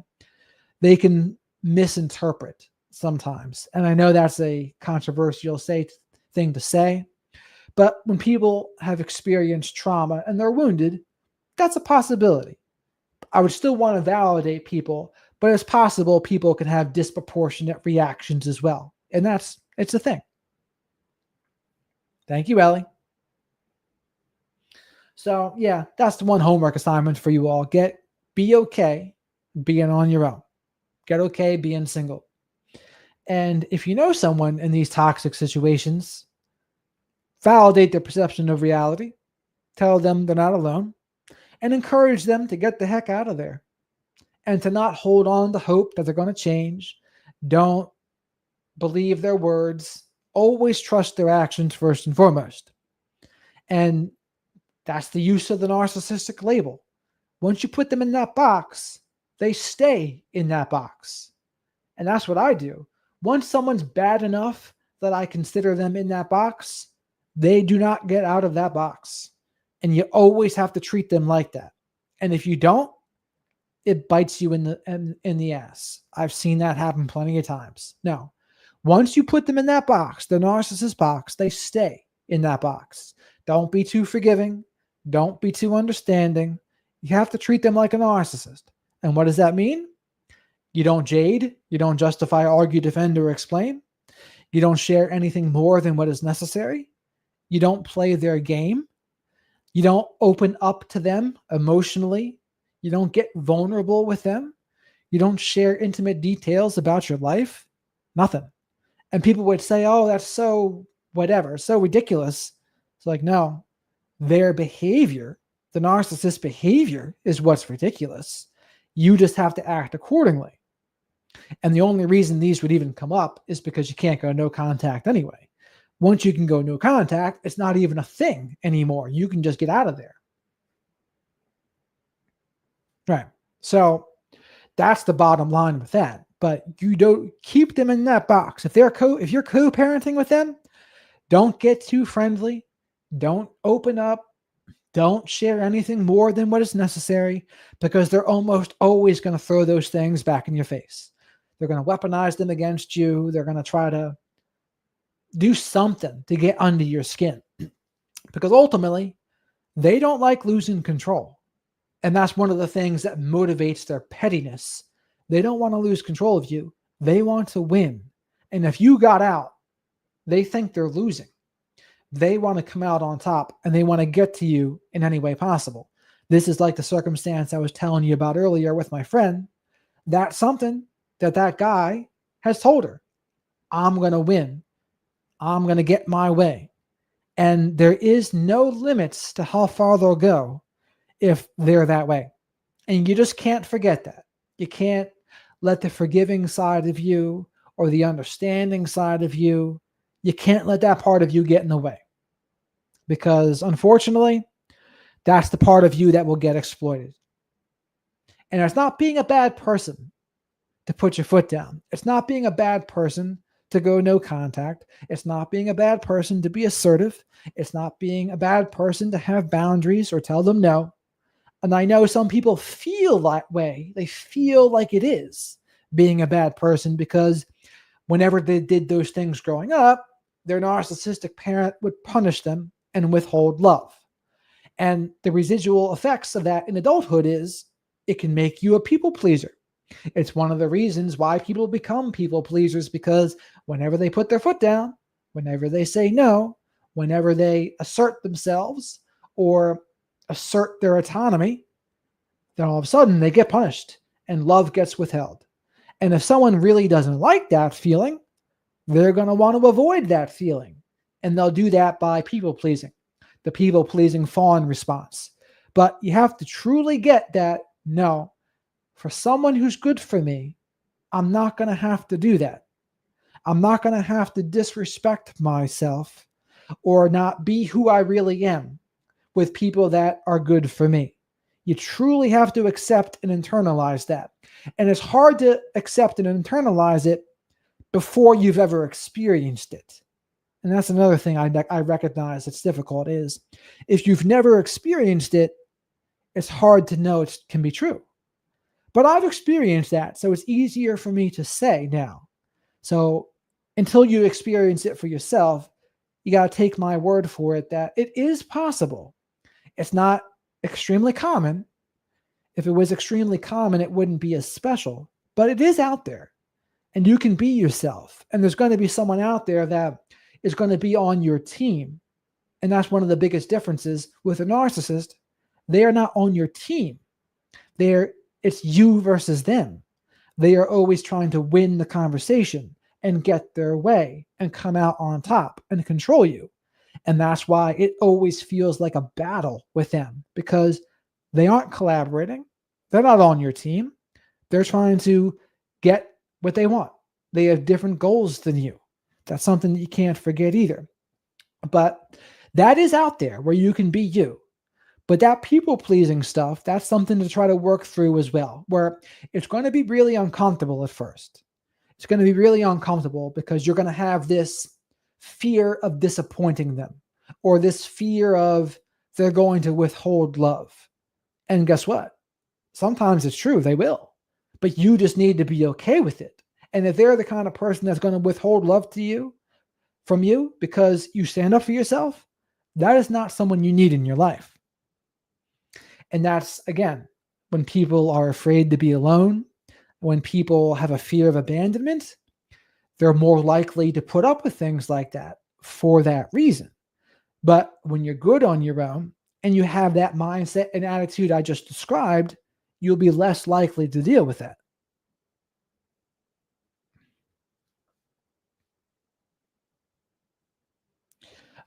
they can misinterpret sometimes. And I know that's a controversial thing to say, but when people have experienced trauma and they're wounded, that's a possibility. I would still want to validate people, but it's possible people can have disproportionate reactions as well. And it's a thing. Thank you, Ellie. So yeah, that's the one homework assignment for you all. Be okay being on your own. Get okay being single. And if you know someone in these toxic situations, validate their perception of reality. Tell them they're not alone. And encourage them to get the heck out of there. And to not hold on to hope that they're going to change. Don't believe their words. Always trust their actions first and foremost. And that's the use of the narcissistic label. Once you put them in that box, they stay in that box. And that's what I do. Once someone's bad enough that I consider them in that box, they do not get out of that box. And you always have to treat them like that. And if you don't, it bites you in the ass. I've seen that happen plenty of times. No. Once you put them in that box, the narcissist box, they stay in that box. Don't be too forgiving. Don't be too understanding. You have to treat them like a narcissist. And what does that mean? You don't jade. You don't justify, argue, defend, or explain. You don't share anything more than what is necessary. You don't play their game. You don't open up to them emotionally. You don't get vulnerable with them. You don't share intimate details about your life. Nothing. And people would say, oh, that's so whatever, so ridiculous. It's like, no, their behavior, the narcissist behavior is what's ridiculous. You just have to act accordingly. And the only reason these would even come up is because you can't go no contact anyway. Once you can go no contact, it's not even a thing anymore. You can just get out of there. Right. So that's the bottom line with that. But you don't keep them in that box. If you're co-parenting with them, don't get too friendly. Don't open up. Don't share anything more than what is necessary, because they're almost always going to throw those things back in your face. They're going to weaponize them against you. They're going to try to do something to get under your skin, because ultimately they don't like losing control. And that's one of the things that motivates their pettiness. They don't want to lose control of you. They want to win. And if you got out, they think they're losing. They want to come out on top, and they want to get to you in any way possible. This is like the circumstance I was telling you about earlier with my friend. That's something that guy has told her. I'm going to win. I'm going to get my way. And there is no limits to how far they'll go if they're that way. And you just can't forget that. You can't let the forgiving side of you or the understanding side of you, you can't let that part of you get in the way. Because unfortunately, that's the part of you that will get exploited. And it's not being a bad person to put your foot down. It's not being a bad person to go no contact. It's not being a bad person to be assertive. It's not being a bad person to have boundaries or tell them no. And I know some people feel that way. They feel like it is being a bad person because whenever they did those things growing up, their narcissistic parent would punish them and withhold love. And the residual effects of that in adulthood is it can make you a people pleaser. It's one of the reasons why people become people pleasers, because whenever they put their foot down, whenever they say no, whenever they assert themselves or assert their autonomy, then all of a sudden they get punished and love gets withheld. And if someone really doesn't like that feeling, they're going to want to avoid that feeling. And they'll do that by people pleasing, the people pleasing fawn response. But you have to truly get that, no, for someone who's good for me, I'm not going to have to do that. I'm not going to have to disrespect myself or not be who I really am with people that are good for me. You truly have to accept and internalize that. And it's hard to accept and internalize it before you've ever experienced it. And that's another thing I recognize it's difficult is if you've never experienced it, it's hard to know it can be true. But I've experienced that, so it's easier for me to say now. So until you experience it for yourself, you got to take my word for it that it is possible. It's not extremely common. If it was extremely common, it wouldn't be as special, but it is out there. And you can be yourself. And there's going to be someone out there that is going to be on your team. And that's one of the biggest differences with a narcissist. They are not on your team. It's you versus them. They are always trying to win the conversation and get their way and come out on top and control you. And that's why it always feels like a battle with them, because they aren't collaborating. They're not on your team. They're trying to get what they want. They have different goals than you. That's something that you can't forget either. But that is out there where you can be you. But that people-pleasing stuff, that's something to try to work through as well, where it's going to be really uncomfortable at first. It's going to be really uncomfortable because you're going to have this fear of disappointing them or this fear of they're going to withhold love. And guess what? Sometimes it's true, they will. But you just need to be okay with it. And if they're the kind of person that's going to withhold love from you because you stand up for yourself, that is not someone you need in your life. And that's, again, when people are afraid to be alone, when people have a fear of abandonment, they're more likely to put up with things like that for that reason. But when you're good on your own and you have that mindset and attitude I just described, you'll be less likely to deal with that.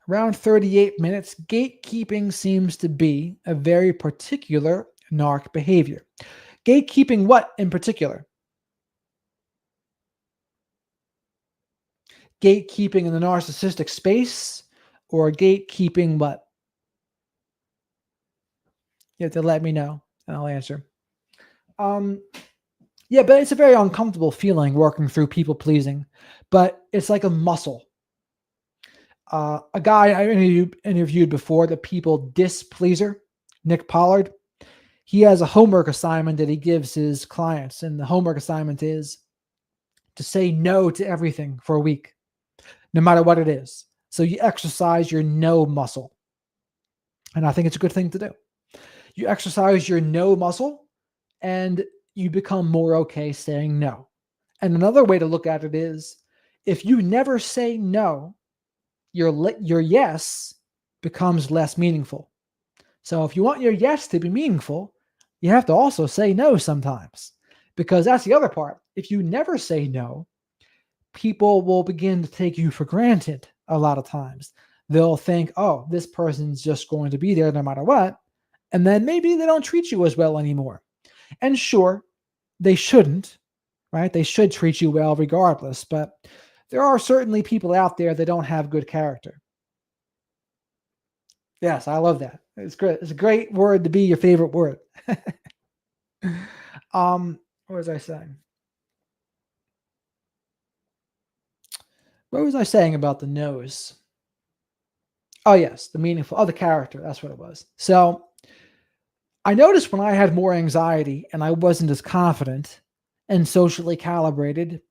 Around 38 minutes, gatekeeping seems to be a very particular narc behavior. Gatekeeping what in particular? Gatekeeping in the narcissistic space or gatekeeping what? You have to let me know and I'll answer. Yeah, but it's a very uncomfortable feeling working through people pleasing, but it's like a muscle. A guy I interviewed before, the people displeaser, Nick Pollard, he has a homework assignment that he gives his clients, and the homework assignment is to say no to everything for a week, no matter what it is. So you exercise your no muscle. And I think it's a good thing to do. You exercise your no muscle and you become more okay saying no. And another way to look at it is if you never say no, your yes becomes less meaningful. So if you want your yes to be meaningful, you have to also say no sometimes, because that's the other part. If you never say no, people will begin to take you for granted a lot of times. They'll think, oh, this person's just going to be there no matter what. And then maybe they don't treat you as well anymore. And sure, they shouldn't, right? They should treat you well regardless. But there are certainly people out there that don't have good character. Yes, I love that. It's great. It's a great word to be your favorite word. What was I saying? What was I saying about the nose? Oh, yes, the meaningful. Oh, the character. That's what it was. So I noticed when I had more anxiety and I wasn't as confident and socially calibrated,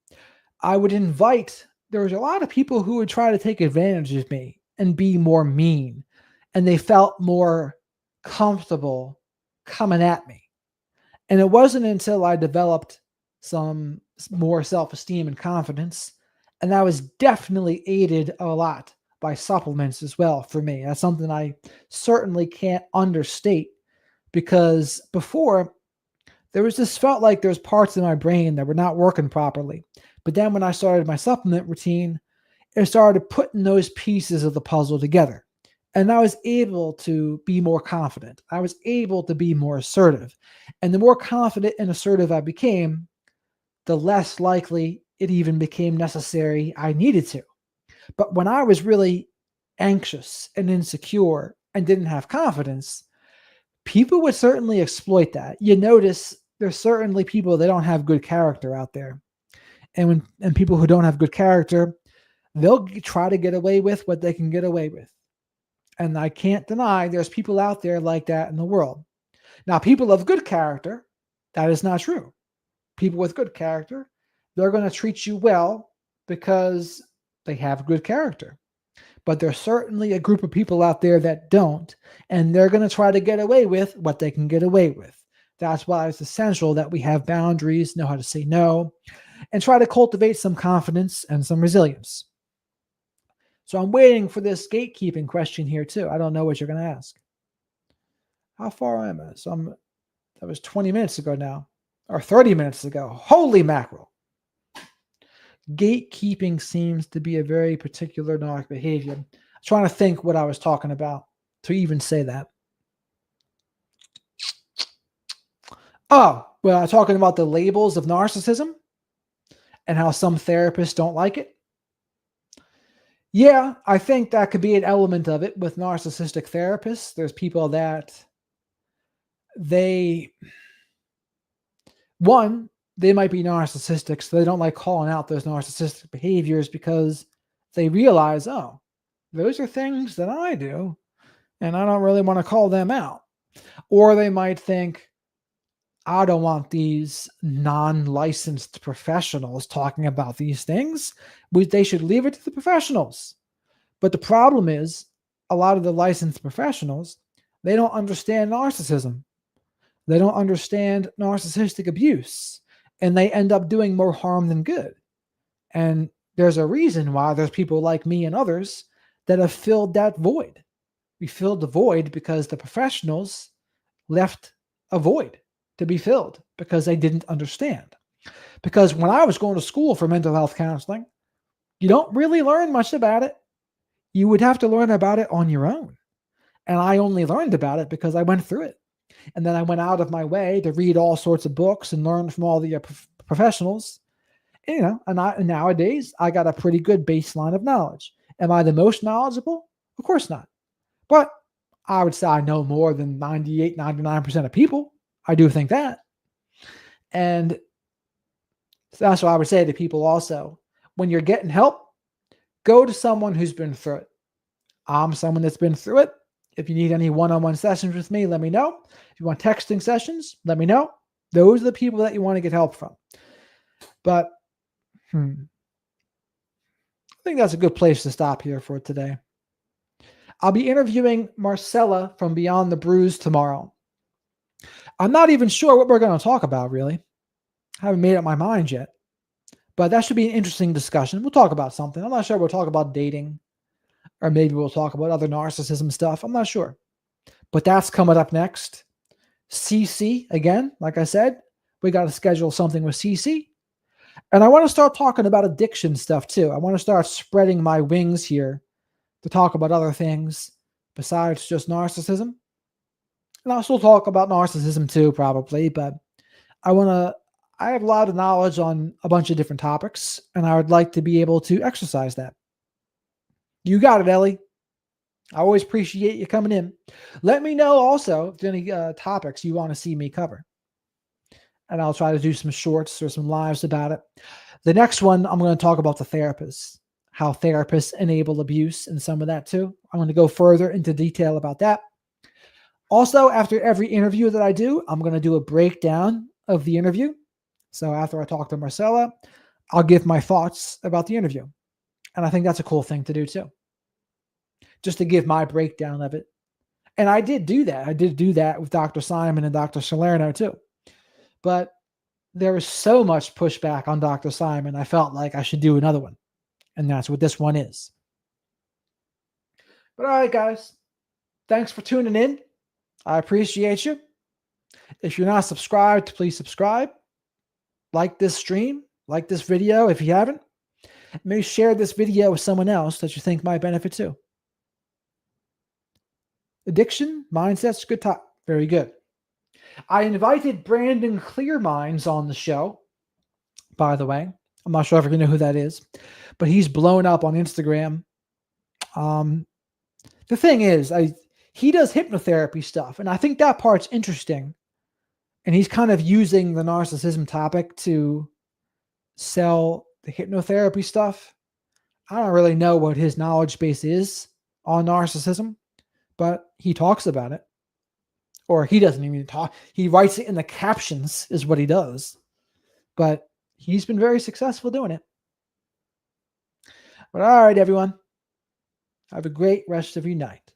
I would invite, there was a lot of people who would try to take advantage of me and be more mean. And they felt more comfortable coming at me. And it wasn't until I developed some more self-esteem and confidence, and that was definitely aided a lot by supplements as well for me. That's something I certainly can't understate, because before there was just felt like there's parts of my brain that were not working properly. But then when I started my supplement routine, it started putting those pieces of the puzzle together. And I was able to be more confident. I was able to be more assertive. And the more confident and assertive I became, the less likely it even became necessary I needed to. But when I was really anxious and insecure and didn't have confidence, people would certainly exploit that. You notice there's certainly people that don't have good character out there. And people who don't have good character, they'll try to get away with what they can get away with. And I can't deny there's people out there like that in the world. Now, people of good character, that is not true. People with good character, they're going to treat you well because they have good character. But there's certainly a group of people out there that don't, and they're going to try to get away with what they can get away with. That's why it's essential that we have boundaries, know how to say no, and try to cultivate some confidence and some resilience. So I'm waiting for this gatekeeping question here too. I don't know what you're going to ask. How far am I? So that was 20 minutes ago now, or 30 minutes ago. Holy mackerel. Gatekeeping seems to be a very particular narc behavior. I'm trying to think what I was talking about to even say that. Oh, well, I'm talking about the labels of narcissism and how some therapists don't like it. Yeah, I think that could be an element of it with narcissistic therapists. There's people that they might be narcissistic, so they don't like calling out those narcissistic behaviors because they realize, oh, those are things that I do, and I don't really want to call them out. Or they might think, I don't want these non-licensed professionals talking about these things. They should leave it to the professionals. But the problem is, a lot of the licensed professionals, they don't understand narcissism. They don't understand narcissistic abuse, and they end up doing more harm than good. And there's a reason why there's people like me and others that have filled that void. We filled the void because the professionals left a void to be filled because they didn't understand. Because when I was going to school for mental health counseling, you don't really learn much about it. You would have to learn about it on your own. And I only learned about it because I went through it. And then I went out of my way to read all sorts of books and learn from all the professionals. And, and nowadays, I got a pretty good baseline of knowledge. Am I the most knowledgeable? Of course not. But I would say I know more than 98, 99% of people. I do think that. And that's what I would say to people also. When you're getting help, go to someone who's been through it. I'm someone that's been through it. If you need any one-on-one sessions with me, let me know. If you want texting sessions, let me know. Those are the people that you want to get help from. But I think that's a good place to stop here for today. I'll be interviewing Marcella from Beyond the Bruise tomorrow. I'm not even sure what we're going to talk about, really. I haven't made up my mind yet. But that should be an interesting discussion. We'll talk about something. I'm not sure we'll talk about dating, or maybe we'll talk about other narcissism stuff. I'm not sure. But that's coming up next. CC, again, like I said, we got to schedule something with CC. And I want to start talking about addiction stuff too. I want to start spreading my wings here to talk about other things besides just narcissism. And I'll still talk about narcissism too, probably, but I have a lot of knowledge on a bunch of different topics, and I would like to be able to exercise that. You got it, Ellie. I always appreciate you coming in. Let me know also if there's any topics you want to see me cover. And I'll try to do some shorts or some lives about it. The next one, I'm going to talk about the therapists, how therapists enable abuse and some of that too. I'm going to go further into detail about that. Also, after every interview that I do, I'm going to do a breakdown of the interview. So after I talk to Marcella, I'll give my thoughts about the interview. And I think that's a cool thing to do too. Just to give my breakdown of it. And I did do that. I did do that with Dr. Simon and Dr. Salerno too. But there was so much pushback on Dr. Simon, I felt like I should do another one. And that's what this one is. But all right, guys. Thanks for tuning in. I appreciate you. If you're not subscribed, please subscribe. Like this stream. Like this video if you haven't. Maybe share this video with someone else that you think might benefit too. Addiction, mindsets, good talk. Very good. I invited Brandon Clearminds on the show, by the way. I'm not sure if you know who that is, but he's blown up on Instagram. The thing is, he does hypnotherapy stuff, and I think that part's interesting. And he's kind of using the narcissism topic to sell the hypnotherapy stuff. I don't really know what his knowledge base is on narcissism, but he talks about it. Or he doesn't even talk. He writes it in the captions is what he does. But he's been very successful doing it. But all right, everyone. Have a great rest of your night.